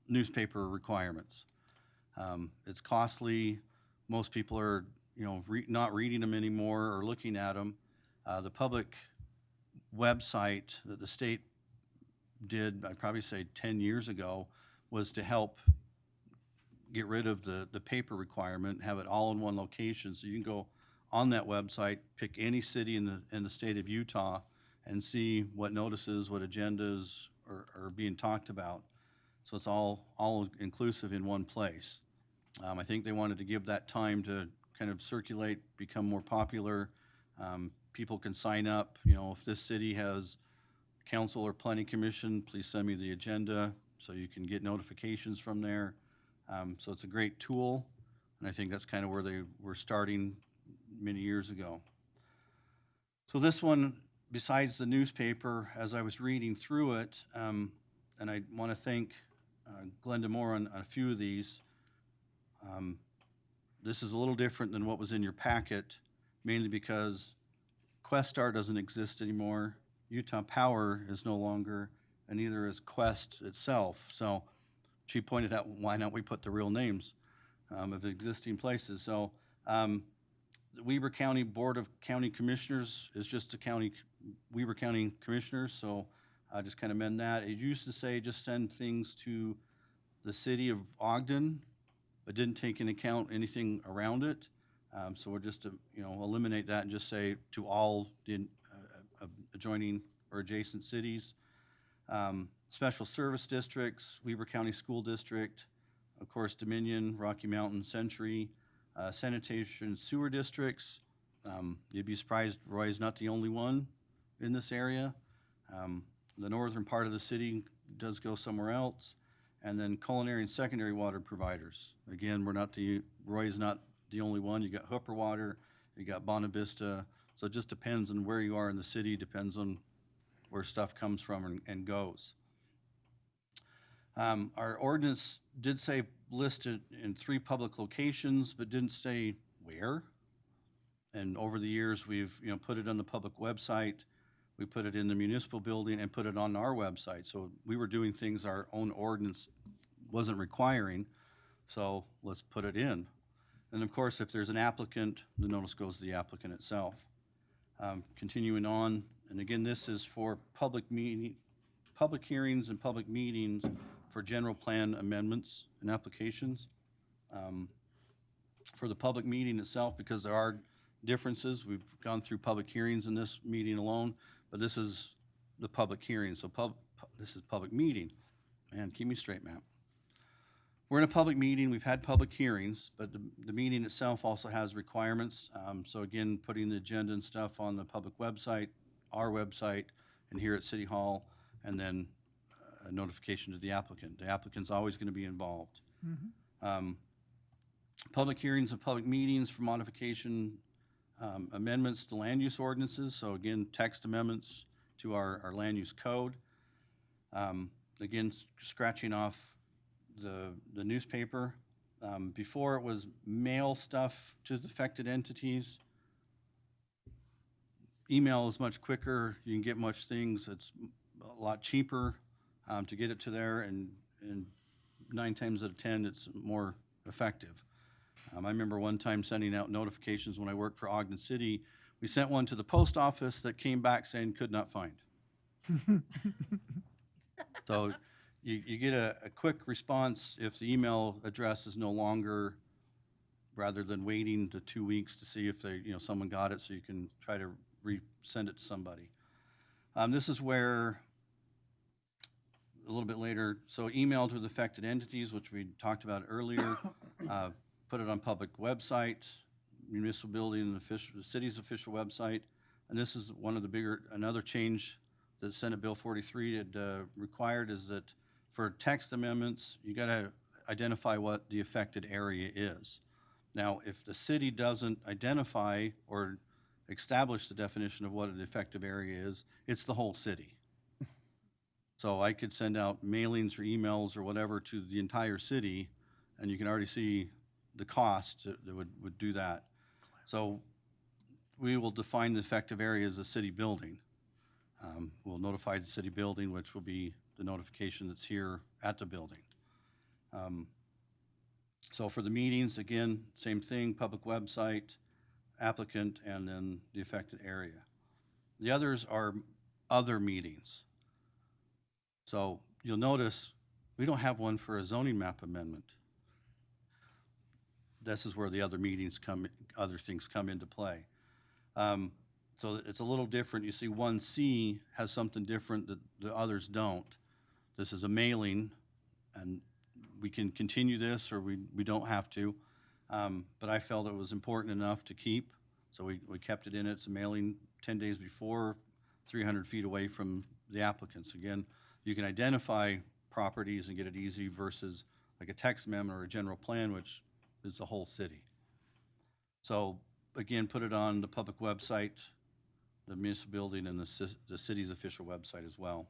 newspaper requirements. It's costly. Most people are, you know, not reading them anymore or looking at them. The public website that the state did, I'd probably say 10 years ago, was to help get rid of the paper requirement, have it all in one location. So you can go on that website, pick any city in the state of Utah, and see what notices, what agendas are being talked about. So it's all inclusive in one place. I think they wanted to give that time to kind of circulate, become more popular. People can sign up. You know, if this city has council or planning commission, please send me the agenda so you can get notifications from there. So it's a great tool, and I think that's kind of where they were starting many years ago. So this one, besides the newspaper, as I was reading through it, and I want to thank Glenda Moore on a few of these. This is a little different than what was in your packet, mainly because Questar doesn't exist anymore. Utah Power is no longer, and neither is Quest itself. So she pointed out, why not we put the real names of existing places? So the Weber County Board of County Commissioners is just Weber County Commissioners, so I just kind of amend that. It used to say just send things to the city of Ogden, but didn't take into account anything around it. So we're just to, you know, eliminate that and just say to all the adjoining or adjacent cities. Special service districts, Weber County School District, of course Dominion, Rocky Mountain, Century, sanitation sewer districts. You'd be surprised Roy's not the only one in this area. The northern part of the city does go somewhere else. And then culinary and secondary water providers. Again, Roy is not the only one. You got Hooper Water, you got Bonavista. So it just depends on where you are in the city, depends on where stuff comes from and goes. Our ordinance did say listed in 3 public locations, but didn't say where. And over the years, we've put it on the public website. We put it in the municipal building and put it on our website. So we were doing things our own ordinance wasn't requiring, so let's put it in. And of course, if there's an applicant, the notice goes to the applicant itself. Continuing on, and again, this is for public hearings and public meetings for general plan amendments and applications. For the public meeting itself, because there are differences, we've gone through public hearings in this meeting alone, but this is the public hearing, so this is public meeting. Man, keep me straight, Matt. We're in a public meeting, we've had public hearings, but the meeting itself also has requirements. So again, putting the agenda and stuff on the public website, our website, and here at City Hall, and then a notification to the applicant. The applicant's always gonna be involved. Public hearings and public meetings for modification amendments to land use ordinances. So again, text amendments to our land use code. Again, scratching off the newspaper. Before it was mail stuff to the affected entities. email is much quicker, you can get much things, it's a lot cheaper to get it to there, and 9 times out of 10, it's more effective. I remember one time sending out notifications when I worked for Ogden City. We sent one to the post office that came back saying could not find. So you get a quick response if the email address is no longer, rather than waiting the 2 weeks to see if someone got it, so you can try to resend it to somebody. This is where, a little bit later, so email to the affected entities, which we talked about earlier, put it on public website, municipal building, and the city's official website. And this is one of the another change that Senate Bill 43 had required, is that for text amendments, you gotta identify what the affected area is. Now, if the city doesn't identify or establish the definition of what an effective area is, it's the whole city. So I could send out mailings or emails or whatever to the entire city, and you can already see the cost that would do that. So we will define the effective area as a city building. We'll notify the city building, which will be the notification that's here at the building. So for the meetings, again, same thing, public website, applicant, and then the affected area. The others are other meetings. So you'll notice we don't have one for a zoning map amendment. This is where the other meetings other things come into play. So it's a little different. You see 1C has something different that the others don't. This is a mailing, and we can continue this or we don't have to. But I felt it was important enough to keep, so we kept it in. It's a mailing 10 days before, 300 feet away from the applicants. Again, you can identify properties and get it easy versus like a text amendment or a general plan, which is the whole city. So again, put it on the public website, the municipal building, and the city's official website as well.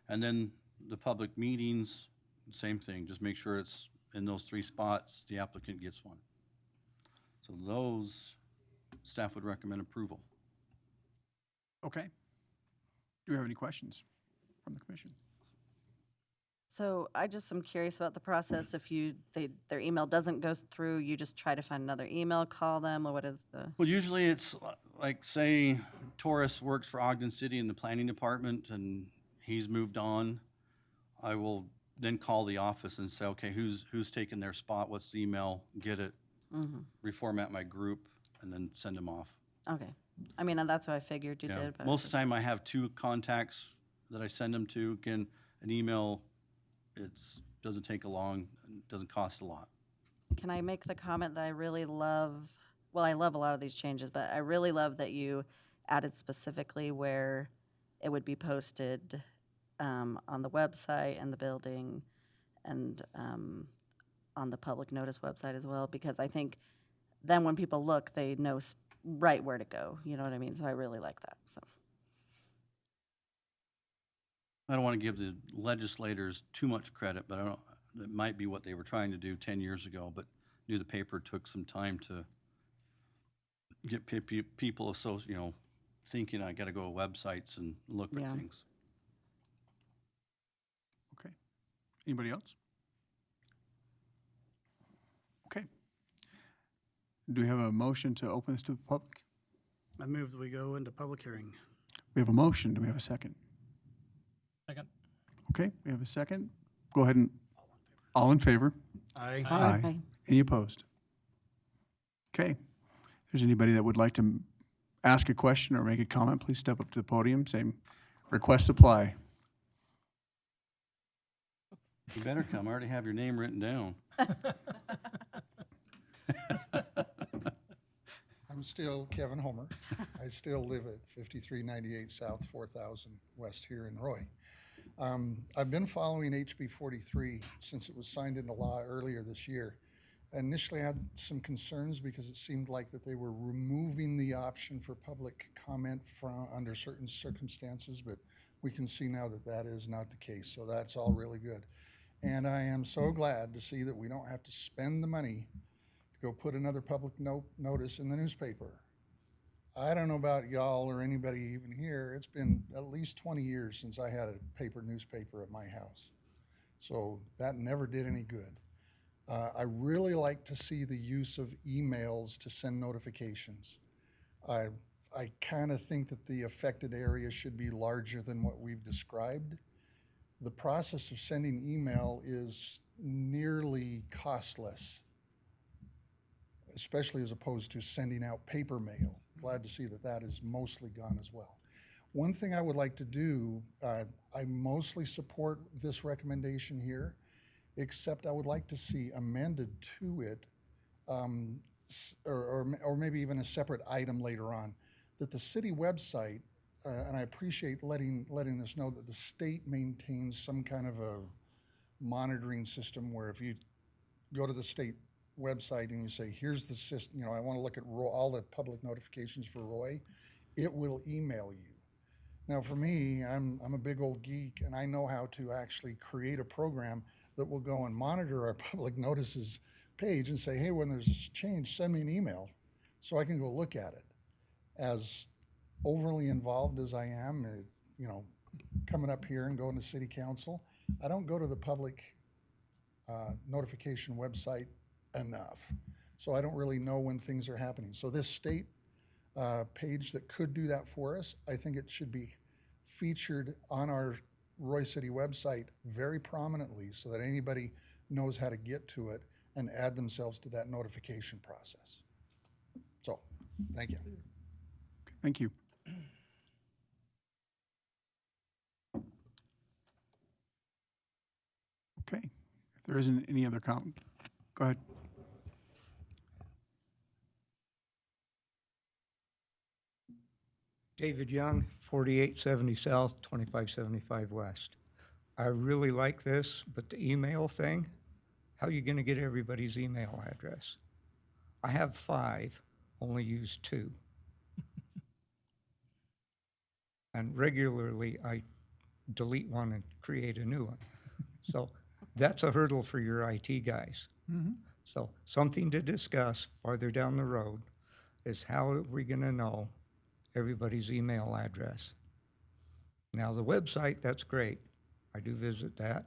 And then the public meetings, same thing, just make sure it's in those 3 spots, the applicant gets one. So those, staff would recommend approval. Okay. Do we have any questions from the commission? So I just am curious about the process. If their email doesn't go through, you just try to find another email, call them, or what is the? Well, usually it's like, say, Torres works for Ogden City in the planning department and he's moved on. I will then call the office and say, okay, who's taken their spot? What's the email? Get it, reformat my group, and then send them off. Okay. I mean, that's what I figured you did. But Most of the time I have 2 contacts that I send them to. Again, an email, doesn't take long, it doesn't cost a lot. Can I make the comment that I really love, well, I love a lot of these changes, but I really love that you added specifically where it would be posted on the website and the building and on the public notice website as well, because I think then when people look, they know right where to go. You know what I mean? So I really like that. So. I don't want to give the legislators too much credit, but it might be what they were trying to do 10 years ago, but knew the paper took some time to get people thinking I got to go to websites and look for things. Okay. Anybody else? Okay. Do we have a motion to open this to the public? I move that we go into public hearing. We have a motion. Do we have a second? Second. Okay, we have a second. Go ahead and, all in favor? Aye. Aye. Any opposed? Okay. If there's anybody that would like to ask a question or make a comment, please step up to the podium. Same request apply. You better come. I already have your name written down. I'm still Kevin Homer. I still live at 5398 South 4000 West here in Roy. I've been following HB 43 since it was signed into law earlier this year. Initially, I had some concerns because it seemed like that they were removing the option for public comment under certain circumstances, but we can see now that that is not the case, so that's all really good. And I am so glad to see that we don't have to spend the money to go put another public notice in the newspaper. I don't know about y'all or anybody even here, it's been at least 20 years since I had a paper newspaper at my house. So that never did any good. I really like to see the use of emails to send notifications. I kind of think that the affected area should be larger than what we've described. The process of sending email is nearly costless, especially as opposed to sending out paper mail. Glad to see that that is mostly gone as well. One thing I would like to do, I mostly support this recommendation here, except I would like to see amended to it, or maybe even a separate item later on, that the city website, and I appreciate letting us know that the state maintains some kind of a monitoring system where if you go to the state website and you say, here's the system, I want to look at all the public notifications for Roy, it will email you. Now for me, I'm a big old geek and I know how to actually create a program that will go and monitor our public notices page and say, hey, when there's a change, send me an email so I can go look at it. As overly involved as I am, coming up here and going to city council, I don't go to the public notification website enough. So I don't really know when things are happening. So this state page that could do that for us, I think it should be featured on our Roy City website very prominently so that anybody knows how to get to it and add themselves to that notification process. So, thank you. Thank you. Okay, if there isn't any other comment, go ahead. David Young, 4870 South, 2575 West. I really like this, but the email thing, how are you going to get everybody's email address? I have 5, only use 2. And regularly I delete one and create a new one. So that's a hurdle for your IT guys. So something to discuss farther down the road is how are we going to know everybody's email address? Now the website, that's great. I do visit that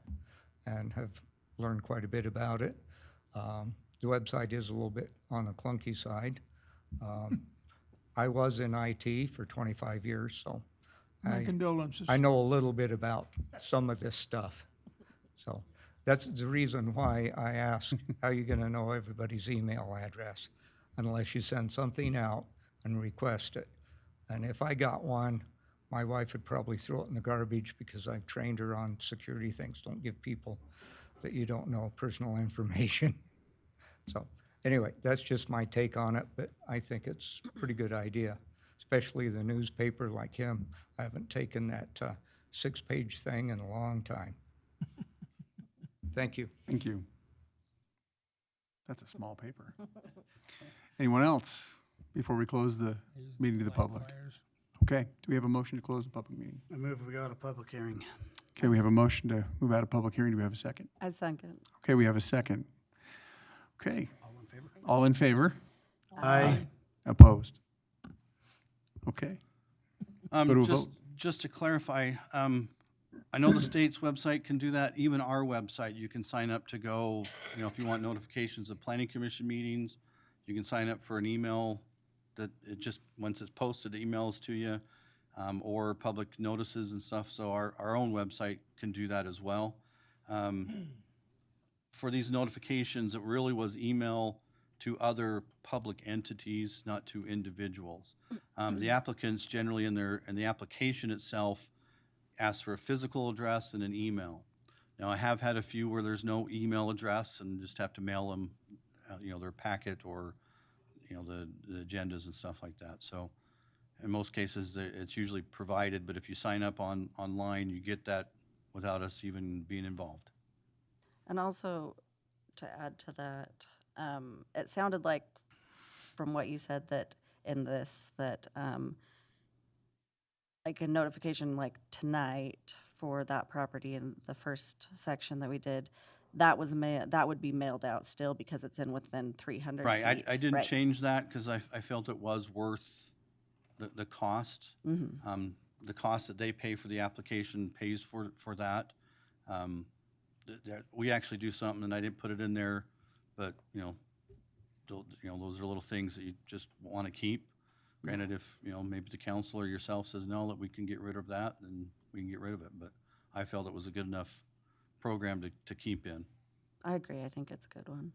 and have learned quite a bit about it. The website is a little bit on the clunky side. I was in IT for 25 years, so My condolences. I know a little bit about some of this stuff. So that's the reason why I ask, how are you going to know everybody's email address unless you send something out and request it? And if I got one, my wife would probably throw it in the garbage because I've trained her on security things. Don't give people that you don't know personal information. So anyway, that's just my take on it, but I think it's a pretty good idea, especially the newspaper like him. I haven't taken that 6-page thing in a long time. Thank you. Thank you. That's a small paper. Anyone else before we close the meeting to the public? Okay, do we have a motion to close the public meeting? I move we go to public hearing. Okay, we have a motion to move out of public hearing. Do we have a second? I second. Okay, we have a second. Okay. All in favor? All in favor? Aye. Opposed? Okay. Go to a vote. Just to clarify, I know the state's website can do that, even our website, you can sign up to go, if you want notifications of planning commission meetings, you can sign up for an email that it just, once it's posted, it emails to you, or public notices and stuff, so our own website can do that as well. For these notifications, it really was email to other public entities, not to individuals. The applicants generally in the application itself ask for a physical address and an email. Now, I have had a few where there's no email address and just have to mail them, their packet or, the agendas and stuff like that. So in most cases, it's usually provided, but if you sign up online, you get that without us even being involved. And also, to add to that, it sounded like, from what you said, that in this, that like a notification like tonight for that property in the first section that we did, that would be mailed out still because it's within 300 Right, feet. I didn't Right. change that because I felt it was worth the cost. The cost that they pay for the application pays for that. We actually do something, and I didn't put it in there, but, those are little things that you just want to keep. Granted, if, maybe the council or yourself says, no, that we can get rid of that, then we can get rid of it. But I felt it was a good enough program to keep in. I agree. I think it's a good one.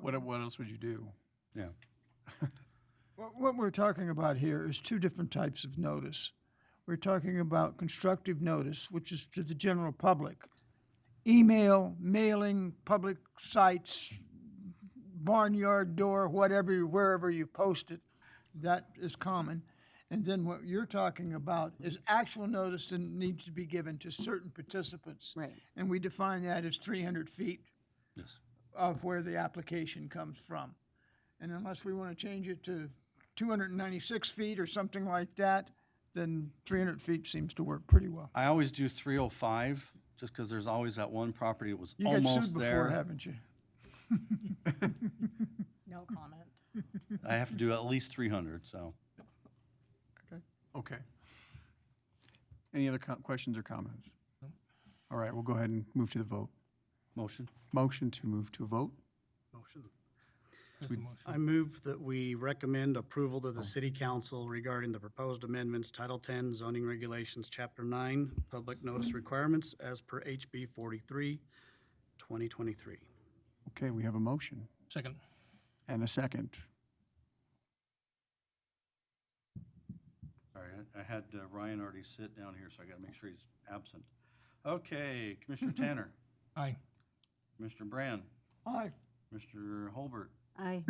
What else would you do? Yeah. What we're talking about here is two different types of notice. We're talking about constructive notice, which is to the general public. Email, mailing, public sites, barnyard door, whatever, wherever you post it, that is common. And then what you're talking about is actual notice that needs to be given to certain participants. Right. And we define that as 300 feet Yes. of where the application comes from. And unless we want to change it to 296 feet or something like that, then 300 feet seems to work pretty well. I always do 305, just because there's always that one property that was You got almost sued before, there. haven't you? No comment. I have to do at least 300, so. Okay. Any other questions or comments? All right, we'll go ahead and move to the vote. Motion. Motion to move to a vote. Motion. Just a motion. I move that we recommend approval to the city council regarding the proposed amendments, Title 10 zoning regulations, Chapter 9, public notice requirements as per HB 43, 2023. Okay, we have a motion Second. and a second. Sorry, I had Ryan already sit down here, so I got to make sure he's absent. Okay, Commissioner Tanner, Aye. Commissioner Brand, Aye. Mr. Holbert, Aye.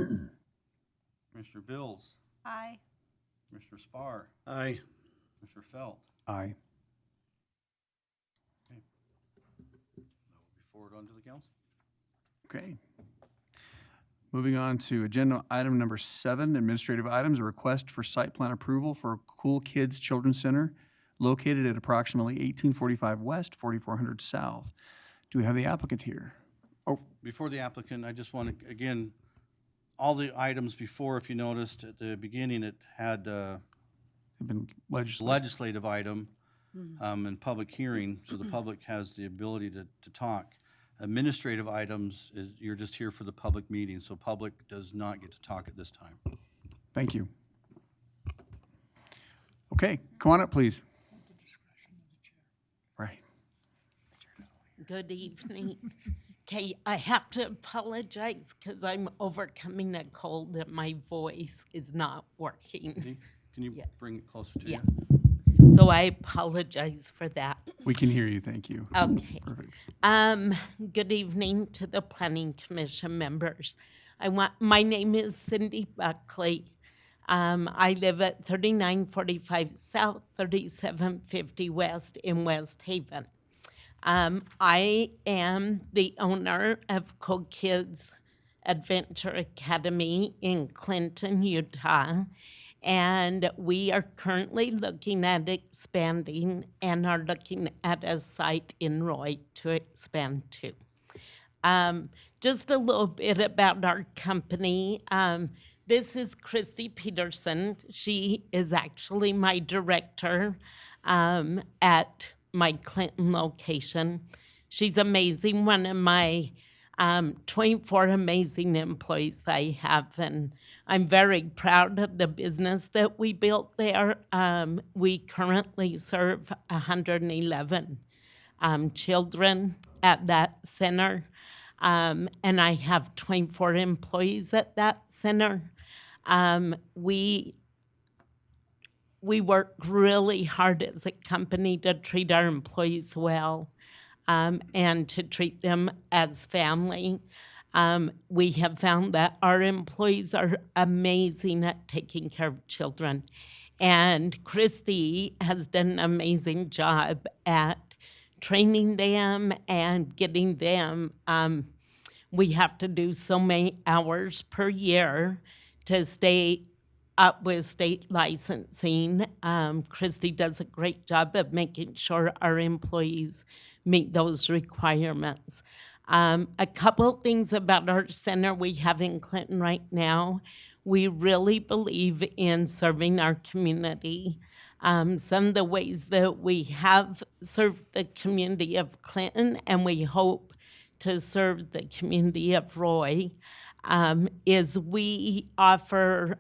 Commissioner Bills, Aye. Commissioner Spar, Aye. Commissioner Felt. Aye. Okay. That will be forwarded on to the council. Okay. Moving on to agenda item number 7, administrative items, a request for site plan approval for Cool Kids Children's Center located at approximately 1845 West, 4400 South. Do we have the applicant here? Oh, Before the applicant, I just want to, again, all the items before, if you noticed at the beginning, it had have been legislated. legislative item and public hearing, so the public has the ability to talk. Administrative items, you're just here for the public meeting, so public does not get to talk at this time. Thank you. Okay, come on up, please. Right. Good evening. Okay, I have to apologize because I'm overcoming a cold and my voice is not working. Can you Yes. bring it closer to you? Yes. So I apologize for that. We can hear you, thank you. Okay. Perfect. Good evening to the Planning Commission members. My name is Cindy Buckley. I live at 3945 South, 3750 West in West Haven. I am the owner of Cool Kids Adventure Academy in Clinton, Utah. And we are currently looking at expanding and are looking at a site in Roy to expand to. Just a little bit about our company. This is Christy Peterson. She is actually my director at my Clinton location. She's amazing, one of my 24 amazing employees I have, and I'm very proud of the business that we built there. We currently serve 111 children at that center, and I have 24 employees at that center. We work really hard as a company to treat our employees well. And to treat them as family. We have found that our employees are amazing at taking care of children. And Christy has done an amazing job at training them and getting them. We have to do so many hours per year to stay up with state licensing. Christy does a great job of making sure our employees meet those requirements. A couple things about our center we have in Clinton right now. We really believe in serving our community. Some of the ways that we have served the community of Clinton, and we hope to serve the community of Roy, is we offer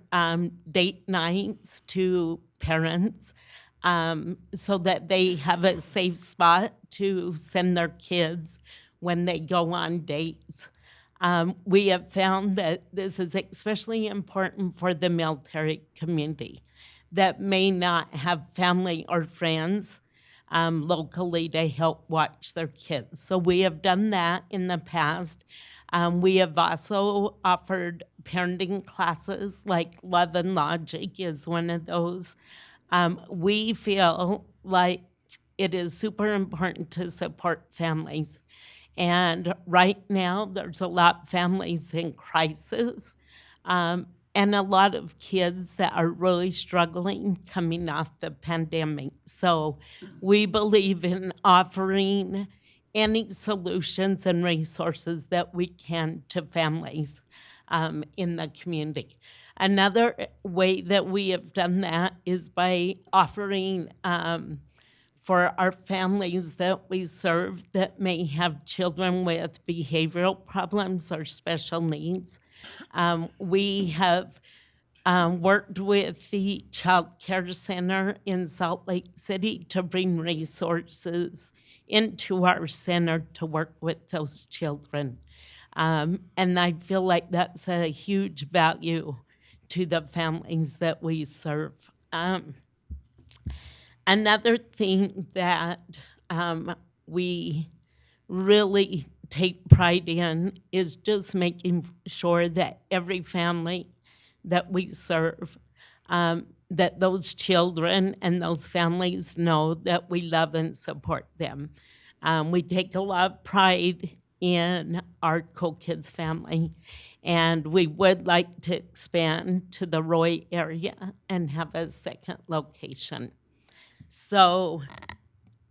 date nights to parents so that they have a safe spot to send their kids when they go on dates. We have found that this is especially important for the military community that may not have family or friends locally to help watch their kids. So we have done that in the past. We have also offered parenting classes, like Love and Logic is one of those. We feel like it is super important to support families. And right now, there's a lot of families in crisis and a lot of kids that are really struggling coming off the pandemic. So we believe in offering any solutions and resources that we can to families in the community. Another way that we have done that is by offering for our families that we serve that may have children with behavioral problems or special needs. We have worked with the Child Care Center in Salt Lake City to bring resources into our center to work with those children. And I feel like that's a huge value to the families that we serve. Another thing that we really take pride in is just making sure that every family that we serve, that those children and those families know that we love and support them. We take a lot of pride in our Co-Kids family, and we would like to expand to the Roy area and have a second location. So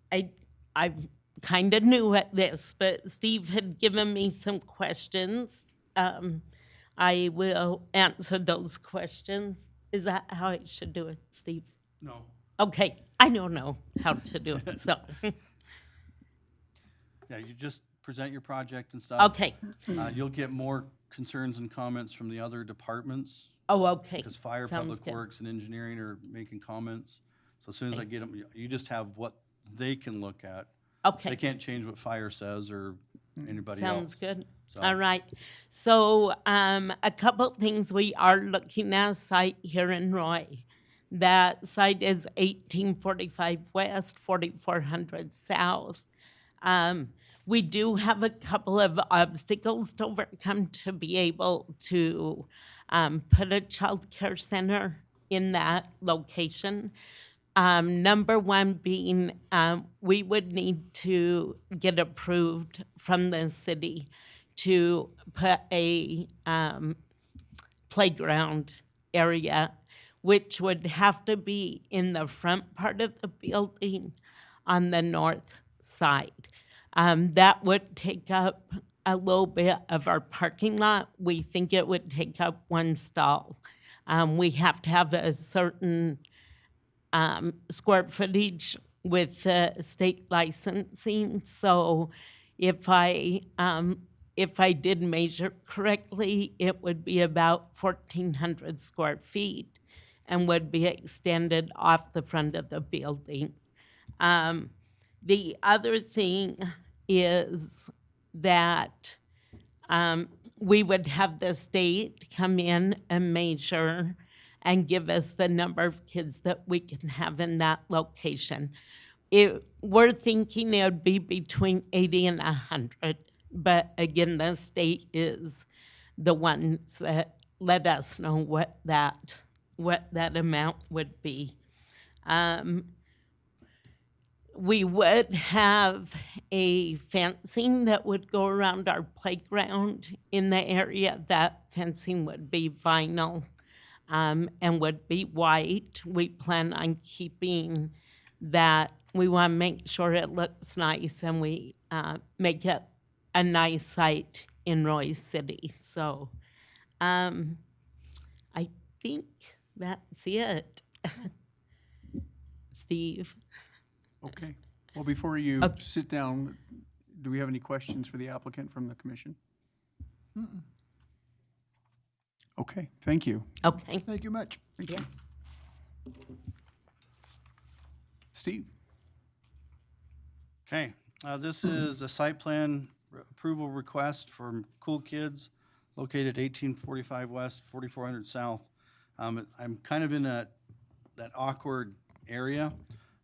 I kind of new at this, but Steve had given me some questions. I will answer those questions. Is that how I should do it, Steve? No. Okay, I don't know how to do it, so. Yeah, you just present your project and stuff. Okay. You'll get more concerns and comments from the other departments. Oh, okay. Because fire, Sounds public good. works, and engineering are making comments. So as soon as I get them, you just have what they can look at. Okay. They can't change what fire says or anybody else. Sounds good. So- All right. So a couple things we are looking at a site here in Roy. That site is 1845 West, 4400 South. We do have a couple of obstacles to overcome to be able to put a child care center in that location. Number one being we would need to get approved from the city to put a playground area, which would have to be in the front part of the building on the north side. That would take up a little bit of our parking lot. We think it would take up one stall. We have to have a certain square footage with state licensing. So if I did measure correctly, it would be about 1,400 square feet and would be extended off the front of the building. The other thing is that we would have the state come in and measure and give us the number of kids that we can have in that location. We're thinking it would be between 80 and 100, but again, the state is the ones that let us know what that amount would be. We would have a fencing that would go around our playground in the area. That fencing would be vinyl and would be white. We plan on keeping that. We want to make sure it looks nice and we make it a nice site in Roy City. So I think that's it. Steve? Okay. Well, before you Okay. sit down, do we have any questions for the applicant from the commission? Okay, thank you. Okay. Thank you much. Yes. Steve? Okay, this is a site plan approval request from Cool Kids located 1845 West, 4400 South. I'm kind of in that awkward area.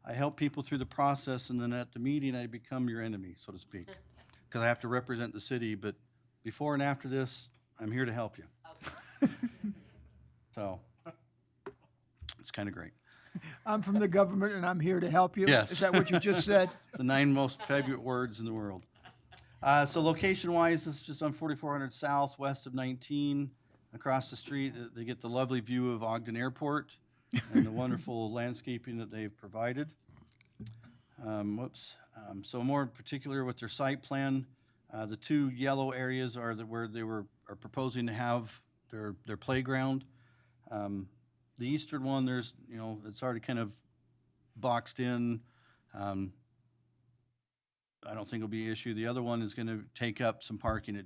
I help people through the process, and then at the meeting, I become your enemy, so to speak, because I have to represent the city. But before and after this, I'm here to help you. So it's kind of great. I'm from the government and I'm here to help you. Yes. Is that what you just said? The 9 most favorite words in the world. So location-wise, this is just on 4400 South, west of 19. Across the street, they get the lovely view of Ogden Airport and the wonderful landscaping that they've provided. So more in particular with their site plan, the 2 yellow areas are where they are proposing to have their playground. The eastern one, there's, it's already kind of boxed in. I don't think it'll be an issue. The other one is going to take up some parking.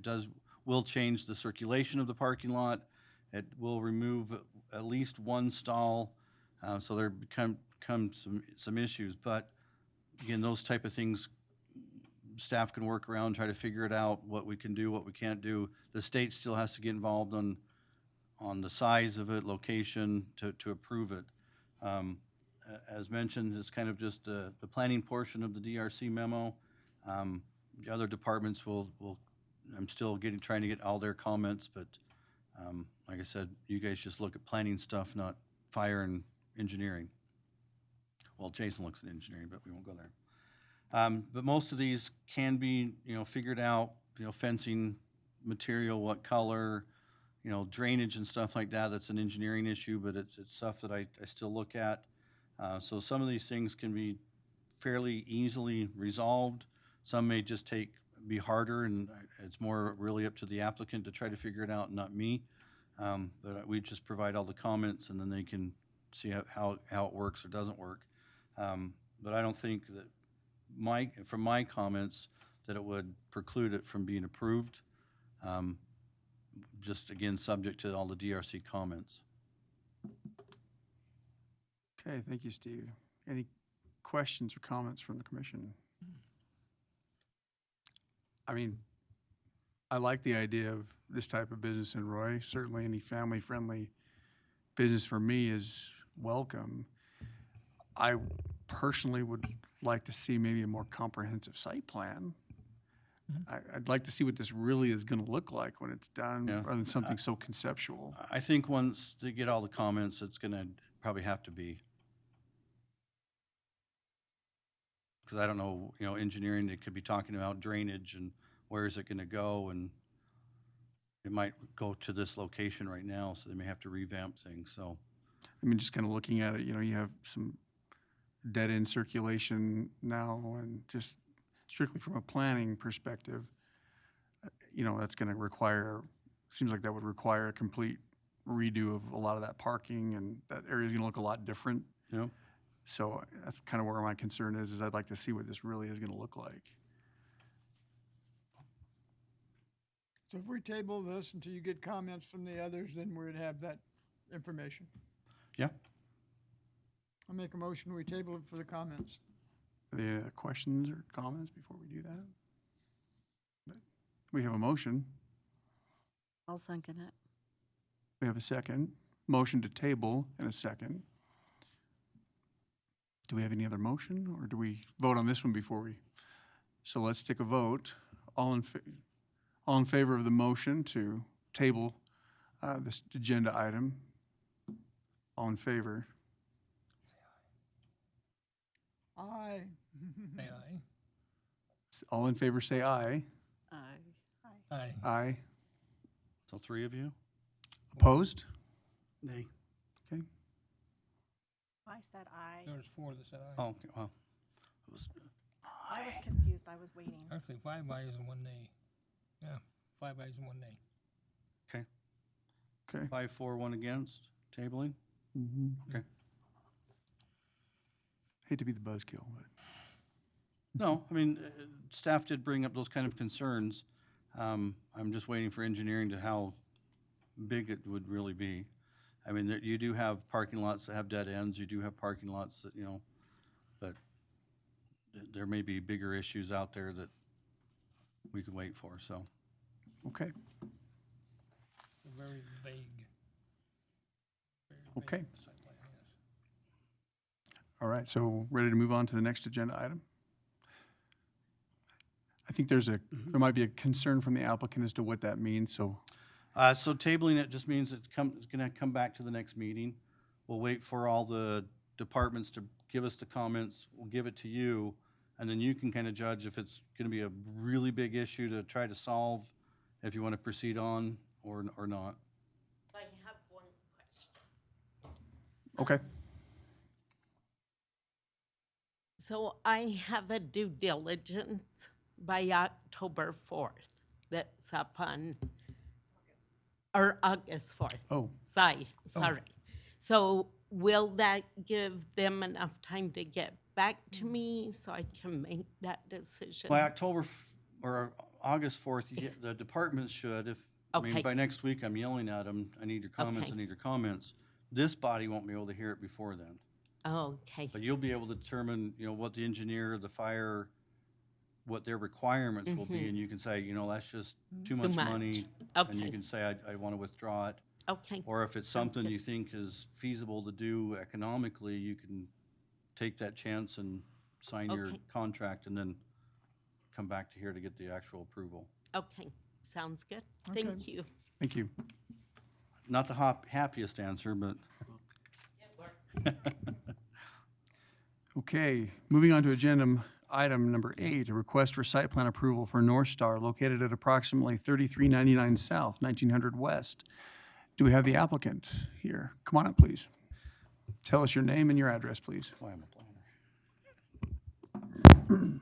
Will change the circulation of the parking lot. It will remove at least 1 stall, so there become some issues. But again, those type of things, staff can work around, try to figure it out, what we can do, what we can't do. The state still has to get involved on the size of it, location, to approve it. As mentioned, it's kind of just the planning portion of the DRC memo. The other departments I'm still trying to get all their comments, but like I said, you guys just look at planning stuff, not fire and engineering. Well, Jason looks at engineering, but we won't go there. But most of these can be, figured out, fencing material, what color, drainage and stuff like that. That's an engineering issue, but it's stuff that I still look at. So some of these things can be fairly easily resolved. Some may just be harder, and it's more really up to the applicant to try to figure it out, not me. But we just provide all the comments, and then they can see how it works or doesn't work. But I don't think that from my comments that it would preclude it from being approved. Just again, subject to all the DRC comments. Okay, thank you, Steve. Any questions or comments from the commission? I mean, I like the idea of this type of business in Roy. Certainly any family-friendly business for me is welcome. I personally would like to see maybe a more comprehensive site plan. I'd like to see what this really is going to look like when it's done, rather than something so conceptual. I think once they get all the comments, it's going to probably have to be. Because I don't know, engineering, they could be talking about drainage and where is it going to go, and it might go to this location right now, so they may have to revamp things. So, I mean, just kind of looking at it, you have some dead-end circulation now, and just strictly from a planning perspective, that's going to seems like that would require a complete redo of a lot of that parking, and that area is going to look a lot different. Yeah. So that's kind of where my concern is I'd like to see what this really is going to look like. So if we table this until you get comments from the others, then we'd have that information. Yeah. I'll make a motion, we table it for the comments. Are there any questions or comments before we do that? We have a motion. I'll second it. We have a second. Motion to table and a second. Do we have any other motion, or do we vote on this one before we? So let's take a vote. All in favor of the motion to table this agenda item? All in favor? Aye. Say aye. All in favor say aye. Aye. Aye. Aye. So 3 of you? Opposed? Nay. Okay. I said aye. There was 4 that said aye. Oh, okay, well, it was, I was confused. I was waiting. Actually, 5 ayes and 1 nay. Yeah, 5 ayes and 1 nay. okay. Okay. 5-4, 1 against, tabling? Okay. Hate to be the buzzkill, but. No, I mean, staff did bring up those kind of concerns. I'm just waiting for engineering to how big it would really be. I mean, you do have parking lots that have dead ends, you do have parking lots that, you know, but there may be bigger issues out there that we could wait for, so. Okay, Very vague. Very okay. vague site plan, yes. All right, so ready to move on to the next agenda item? I think there might be a concern from the applicant as to what that means, so. So tabling it just means it's gonna come back to the next meeting. We'll wait for all the departments to give us the comments, we'll give it to you, and then you can kind of judge if it's gonna be a really big issue to try to solve, if you want to proceed on or not. I have one question. Okay. So I have a due diligence by October 4th that's up on, or August 4th. Oh. Sorry. So will that give them enough time to get back to me so I can make that decision? By or August 4th, the departments should, I mean, Okay. by next week, I'm yelling at them, I need your comments, Okay. I need your comments. This body won't be able to hear it before then. Okay. But you'll be able to determine, you know, what the engineer, the fire, what their requirements will be, and you can say, you know, that's just too much much. money. And Okay. you can say, I want to withdraw it. Okay. Or if it's Sounds something good. you think is feasible to do economically, you can take that chance and sign your Okay. contract and then come back to here to get the actual approval. Okay. Sounds good. Thank you. Thank you. Not the happiest answer, but. Okay, moving on to agenda item number 8, a request for site plan approval for North Star located at approximately 3399 South, 1900 West. Do we have the applicant here? Come on up, please. Tell us your name and your address, please. Why I'm a planner.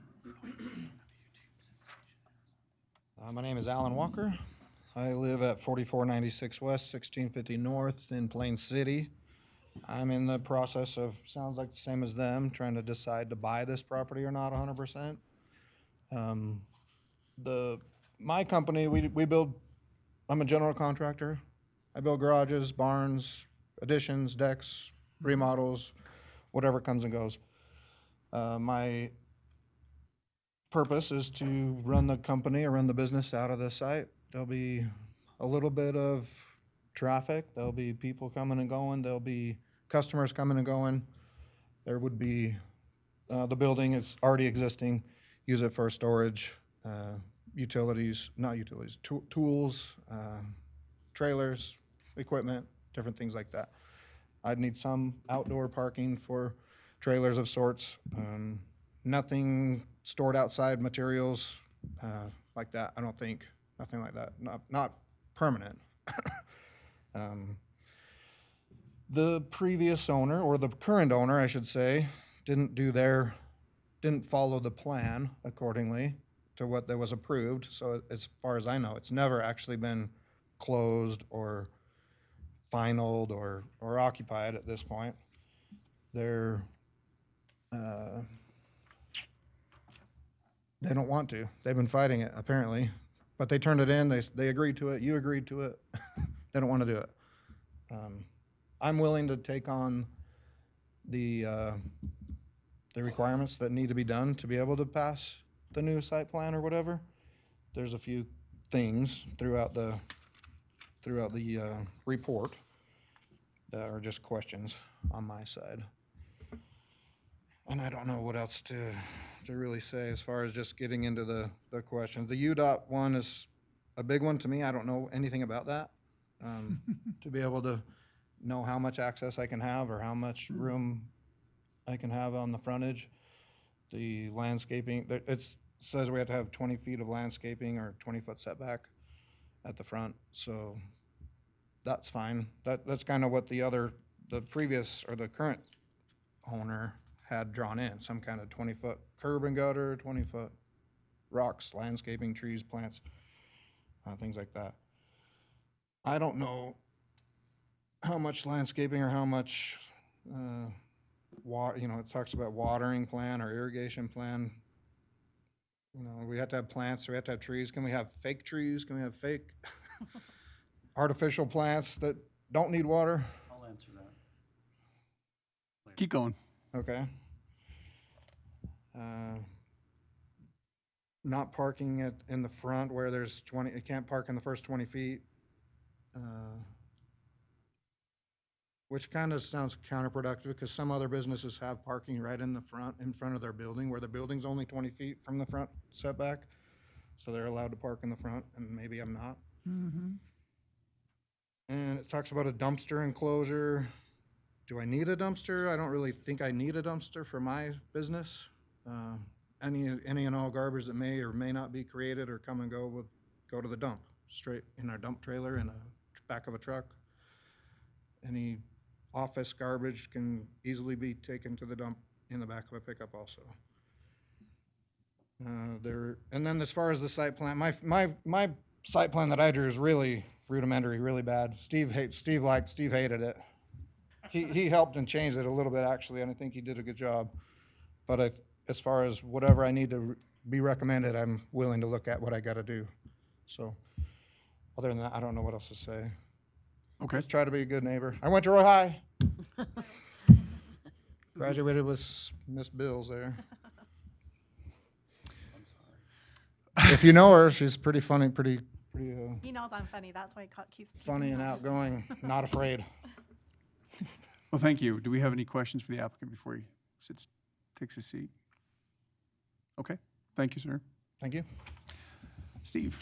My name is Alan Walker. I live at 4496 West, 1650 North in Plain City. I'm in the process of, sounds like the same as them, trying to decide to buy this property or not 100%. My company, we build, I'm a general contractor. I build garages, barns, additions, decks, remodels, whatever comes and goes. My purpose is to run the company or run the business out of the site. There'll be a little bit of traffic. There'll be people coming and going. There'll be customers coming and going. There would be, the building is already existing. Use it for storage, tools, trailers, equipment, different things like that. I'd need some outdoor parking for trailers of sorts. Nothing stored outside, materials like that, I don't think. Nothing like that, not permanent. The previous owner, or the current owner, I should say, didn't follow the plan accordingly to what that was approved. So as far as I know, it's never actually been closed or finalized or occupied at this point. They don't want to. They've been fighting it, apparently. But they turned it in, they agreed to it, you agreed to it. They don't want to do it. I'm willing to take on the requirements that need to be done to be able to pass the new site plan or whatever. There's a few things throughout the report that are just questions on my side. And I don't know what else to really say as far as just getting into the questions. The UDOT one is a big one to me. I don't know anything about that. To be able to know how much access I can have or how much room I can have on the frontage. The landscaping, it says we have to have 20 feet of landscaping or 20-foot setback at the front, so that's fine. That's kind of what the previous or the current owner had drawn in, some kind of 20-foot curb and gutter, 20-foot rocks, landscaping, trees, plants, things like that. I don't know how much landscaping or how much, it talks about watering plan or irrigation plan. You know, we have to have plants, we have to have trees. Can we have fake trees? Can we have fake artificial plants that don't need water? I'll answer that. Keep going. Okay. Not parking it in the front where there's 20, it can't park in the first 20 feet. Which kind of sounds counterproductive because some other businesses have parking right in the front, in front of their building, where the building's only 20 feet from the front setback. So they're allowed to park in the front, and maybe I'm not. And it talks about a dumpster enclosure. Do I need a dumpster? I don't really think I need a dumpster for my business. Any and all garbage that may or may not be created or come and go will go to the dump, straight in our dump trailer in the back of a truck. Any office garbage can easily be taken to the dump in the back of a pickup also. And then as far as the site plan, my site plan that I drew is really rudimentary, really bad. Steve hated it. He helped and changed it a little bit actually, and I think he did a good job. But as far as whatever I need to be recommended, I'm willing to look at what I gotta do. So, other than that, I don't know what else to say. Okay. Just try to be a good neighbor. I went to Roy High. Graduated with Miss Bills there. If you know her, she's pretty funny, pretty He knows I'm funny, that's why he keeps. funny and outgoing, not afraid. Well, thank you. Do we have any questions for the applicant before he takes a seat? Okay, thank you, sir. Thank you. Steve?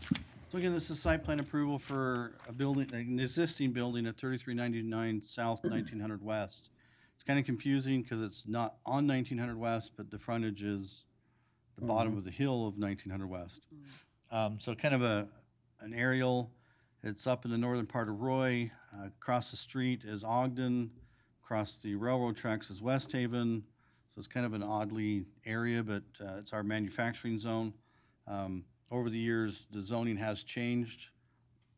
So again, this is site plan approval for a building, an existing building at 3399 South, 1900 West. It's kind of confusing because it's not on 1900 West, but the frontage is the bottom of the hill of 1900 West. So kind of an aerial. It's up in the northern part of Roy. Across the street is Ogden. Across the railroad tracks is West Haven. So it's kind of an oddly area, but it's our manufacturing zone. Over the years, the zoning has changed,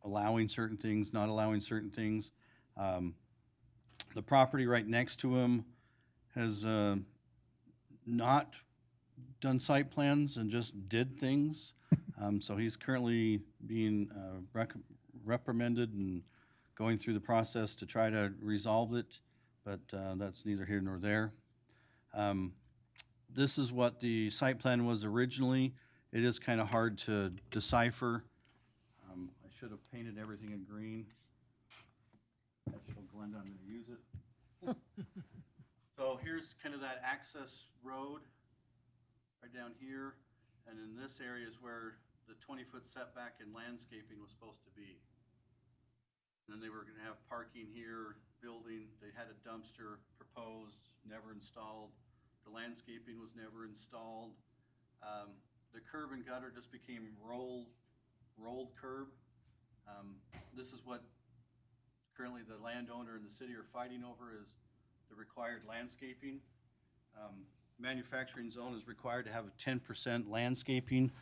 allowing certain things, not allowing certain things. The property right next to him has not done site plans and just did things. So he's currently being reprimanded and going through the process to try to resolve it, but that's neither here nor there. This is what the site plan was originally. It is kind of hard to decipher. I should have painted everything in green. I showed Glenda I'm going to use it. So here's kind of that access road right down here, and in this area is where the 20-foot setback and landscaping was supposed to be. And then they were going to have parking here, building. They had a dumpster proposed, never installed. The landscaping was never installed. The curb and gutter just became rolled curb. This is what currently the landowner and the city are fighting over, is the required landscaping. Manufacturing zone is required to have a 10% landscaping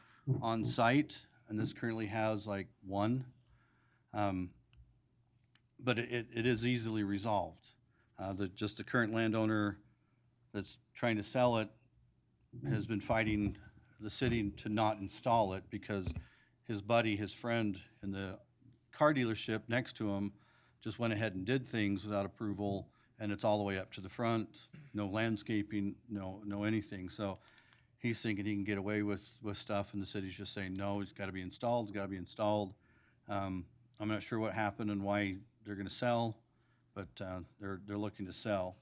on site, and this currently has like 1. But it is easily resolved. The current landowner that's trying to sell it has been fighting the city to not install it because his buddy, his friend in the car dealership next to him just went ahead and did things without approval, and it's all the way up to the front, no landscaping, no anything. So he's thinking he can get away with stuff, and the city's just saying, no, it's gotta be installed, I'm not sure what happened and why they're gonna sell, but they're looking to sell.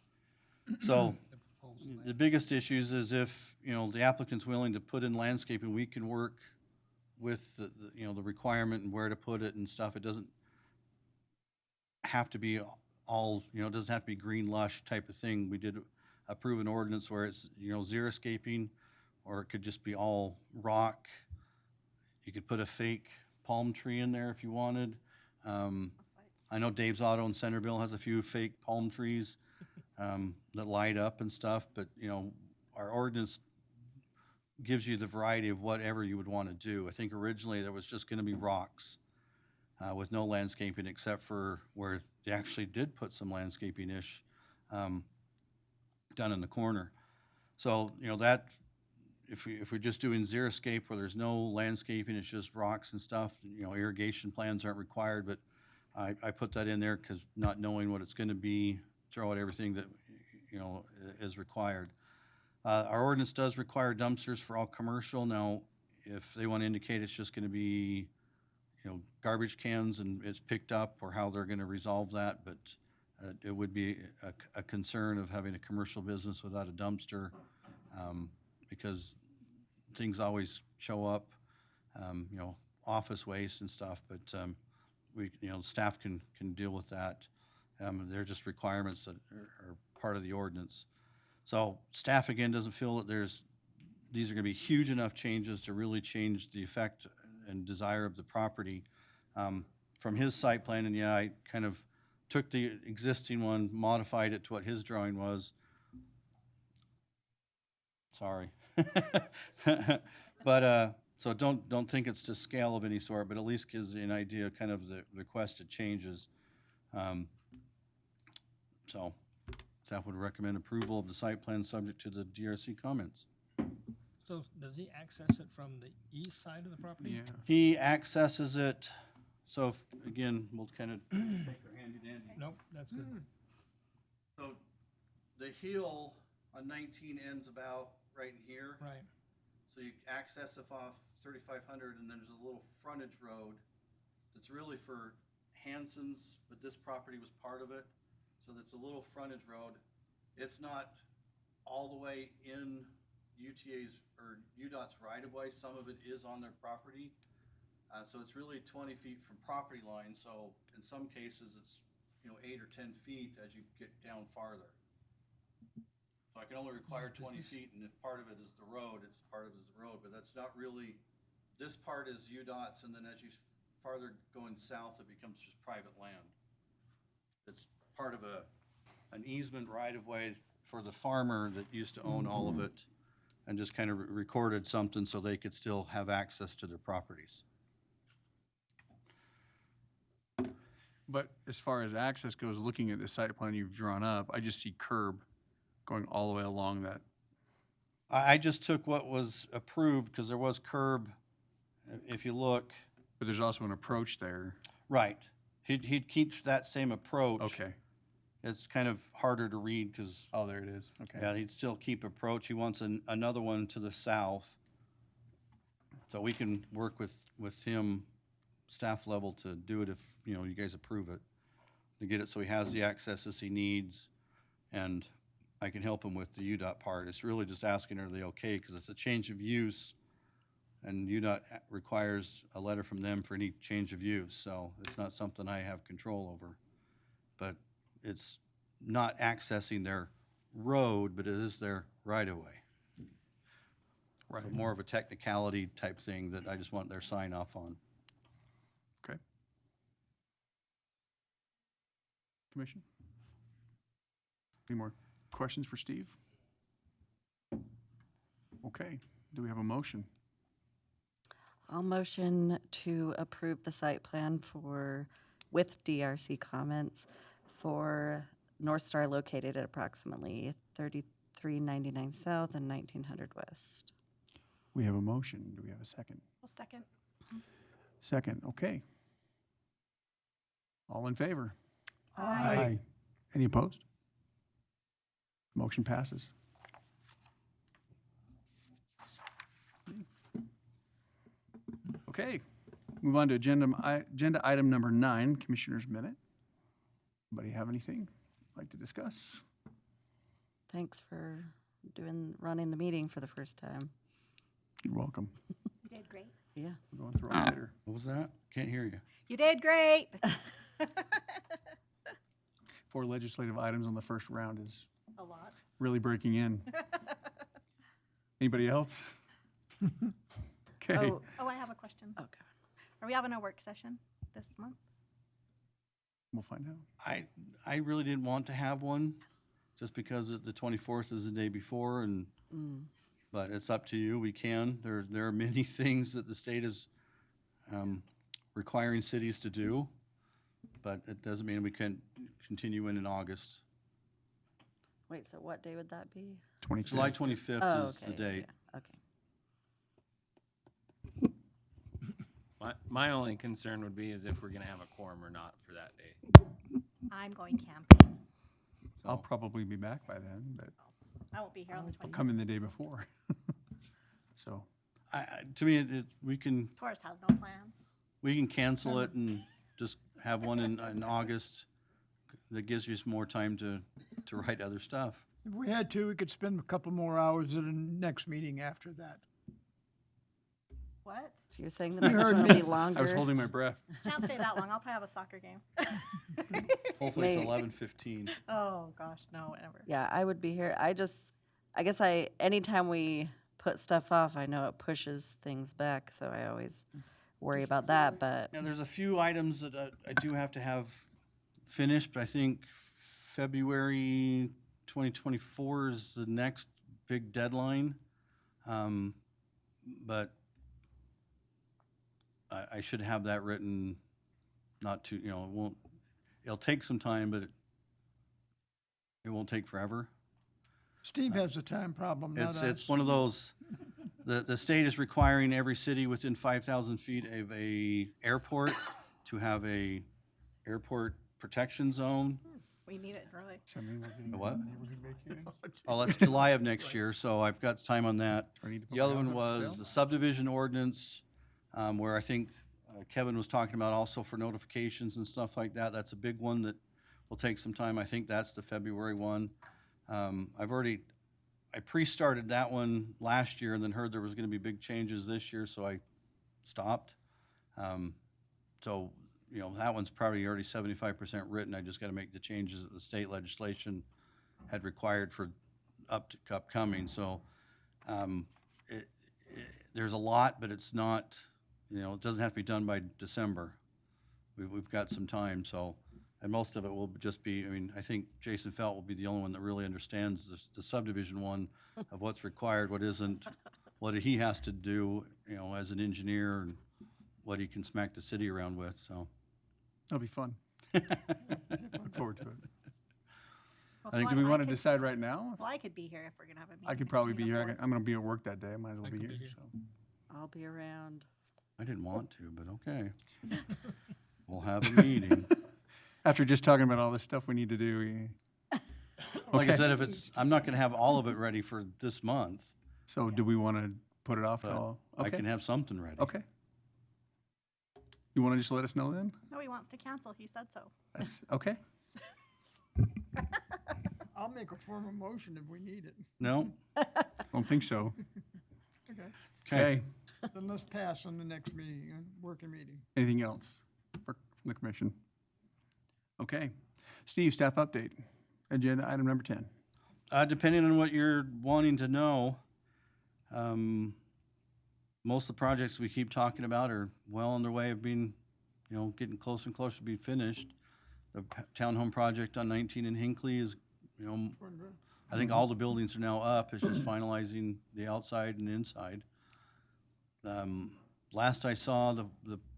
So the biggest issues is if, the applicant's willing to put in landscaping, we can work with the requirement and where to put it and stuff. It doesn't have to be all, it doesn't have to be green lush type of thing. We did approve an ordinance where it's, xeriscaping, or it could just be all rock. You could put a fake palm tree in there if you wanted. I know Dave's Auto in Centerville has a few fake palm trees that light up and stuff, but our ordinance gives you the variety of whatever you would want to do. I think originally there was just going to be rocks with no landscaping except for where they actually did put some landscaping-ish done in the corner. So, you know, that, if we're just doing xeriscape where there's no landscaping, it's just rocks and stuff, you know, irrigation plans aren't required, but I put that in there because not knowing what it's gonna be, throw out everything that, you know, is required. Our ordinance does require dumpsters for all commercial. Now, if they want to indicate it's just gonna be, you know, garbage cans and it's picked up, or how they're gonna resolve that, but it would be a concern of having a commercial business without a dumpster, because things always show up, you know, office waste and stuff, but we, you know, staff can deal with that. They're just requirements that are part of the ordinance. So staff, again, doesn't feel that these are gonna be huge enough changes to really change the effect and desire of the property. From his site plan, and yeah, I kind of took the existing one, modified it to what his drawing was. Sorry. But, so don't think it's to scale of any sort, but at least gives you an idea of kind of the requested changes. So staff would recommend approval of the site plan subject to the DRC comments. So does he access it from the east side of the property? Yeah. He accesses it, so if, again, we'll kind of take our handy dandy. Nope, that's good. So the hill on 19 ends about right in here. Right. So you access it off 3500, and then there's a little frontage road that's really for Hanson's, but this property was part of it. So that's a little frontage road. It's not all the way in UTA's or UDOT's right of way. Some of it is on their property. So it's really 20 feet from property line. So in some cases, it's, you know, 8 or 10 feet as you get down farther. So I can only require 20 feet, and if part of it is the road, it's part of it is the road, but that's not really, this part is UDOT's, and then as you farther going south, it becomes just private land. It's part of an easement right-of-way for the farmer that used to own all of it, and just kind of recorded something so they could still have access to their properties. But as far as access goes, looking at the site plan you've drawn up, I just see curb going all the way along that. I just took what was approved, because there was curb, if you look. But there's also an approach there. Right. He'd keep that same approach. Okay. It's kind of harder to read, because. Oh, there it is. Okay. Yeah, he'd still keep approach. He wants another one to the south. So we can work with him, staff level, to do it if, you know, you guys approve it. To get it so he has the accesses he needs, and I can help him with the UDOT part. It's really just asking are they okay, because it's a change of use, and UDOT requires a letter from them for any change of use. So it's not something I have control over. But it's not accessing their road, but it is their right-of-way. Right. So more of a technicality type thing that I just want their sign off on. Okay. Commission? Any more questions for Steve? Okay. Do we have a motion? I'll motion to approve the site plan with DRC comments for North Star located at approximately 3399 South and 1900 West. We have a motion. Do we have a second? Well, second. Second, okay. All in favor? Aye. Any opposed? Motion passes. Okay, move on to agenda item number 9, Commissioner's Minute. Anybody have anything like to discuss? Thanks for running the meeting for the first time. You're welcome. You did great. Yeah. We're going through it later. What was that? Can't hear you. You did great. 4 legislative items on the first round is A lot. really breaking in. Anybody else? Okay. Oh, I have a question. Okay. Are we having a work session this month? We'll find out. I really didn't want to have one, just because the 24th is the day before, and but it's up to you. We can. There are many things that the state is requiring cities to do, but it doesn't mean we can't continue in August. Wait, so what day would that be? 25th. July 25th Oh, is the okay, date. yeah, okay. My only concern would be is if we're gonna have a quorum or not for that day. I'm going camping. I'll probably be back by then, but I won't be here on the I'll 20th. come in the day before. So, To me, we can Taurus has no plans. cancel it and just have one in August. That gives you some more time to write other stuff. If we had to, we could spend a couple more hours at a next meeting after that. What? So you're saying the next one will be longer? I was holding my breath. Can't stay that long. I'll probably have a soccer game. Hopefully it's May- 11:15. Oh, gosh, no, whatever. Yeah, I would be here. I guess anytime we put stuff off, I know it pushes things back, so I always worry about that, but Now, there's a few items that I do have to have finished, but I think February 2024 is the next big deadline. But I should have that written, not too, it'll take some time, but it won't take forever. Steve has a time problem, not us. It's one of those, the state is requiring every city within 5,000 feet of a airport to have a airport protection zone. We need it early. A what? Oh, that's July of next year, so I've got time on that. The other one was the subdivision ordinance, where I think Kevin was talking about also for notifications and stuff like that. That's a big one that will take some time. I think that's the February one. I pre-started that one last year and then heard there was gonna be big changes this year, so I stopped. So, that one's probably already 75% written. I just gotta make the changes that the state legislation had required for upcoming. So, there's a lot, but it's not, it doesn't have to be done by December. We've got some time, so, and most of it will just be, I think Jason Felt will be the only one that really understands the subdivision one of what's required, what isn't, what he has to do, as an engineer, and what he can smack the city around with, so. That'll be fun. Look forward to it. Well, I think, so do we want to could- decide right now? Well, I could be here if we're gonna have a meeting. I could probably be here. I'm going to be at work that day. I might as well be here, so. I'll be around. I didn't want to, but okay. We'll have a meeting. After just talking about all this stuff we need to do. Like I Okay. said, I'm not gonna have all of it ready for this month, So do we want to put it off but till? I Okay. can have something ready. Okay. You want to just let us know then? No, he wants to cancel. He said so. That's, okay. I'll make a formal motion if we need it. No? Don't think so. Okay. Okay. Then let's pass on the next meeting, working meeting. Anything else from the commission? Okay. Steve, staff update. Agenda item number 10. Depending on what you're wanting to know, most of the projects we keep talking about are well on their way of being, getting closer and closer to being finished. The townhome project on 19 in Hinckley is, I think all the buildings are now up. It's just finalizing the outside and inside. Last I saw, the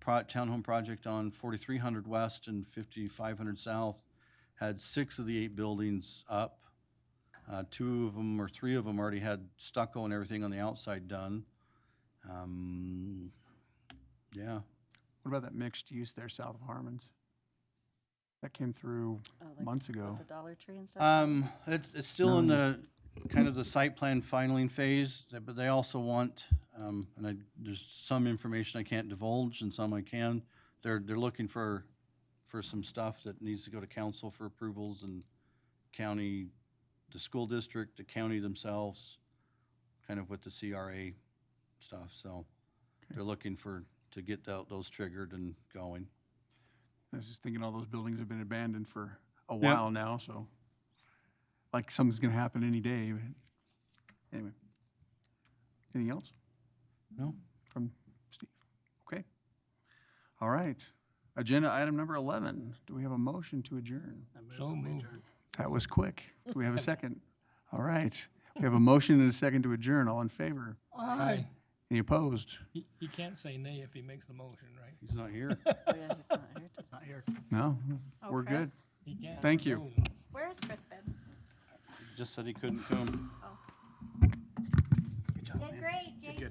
townhome project on 4300 West and 5500 South had 6 of the 8 buildings up. 2 of them or 3 of them already had stucco and everything on the outside done. Yeah. What about that mixed use there south of Harmon's? That came through months ago. With the Dollar Tree and stuff? It's still in the kind of the site plan filing phase, but they also want, there's some information I can't divulge and some I can. They're looking for some stuff that needs to go to council for approvals and county, the school district, the county themselves, kind of with the CRA stuff. So they're looking to get those triggered and going. I was just thinking all those buildings have been abandoned for a while now, so like something's going to happen any day. But anyway, anything else? No. From Steve? Okay. All right. Agenda item number 11. Do we have a motion to adjourn? So moved. That was quick. Do we have a second? All right. We have a motion and a second to adjourn. All in favor? Aye. Any opposed? He can't say nay if he makes the motion, right? He's not here. Oh, yeah, he's not here today. Not here. No, Oh, we're good. Chris? He can't. Thank you. vote. Where is Chris been? Just said he couldn't come. Oh. Good job, man. Great, Jason.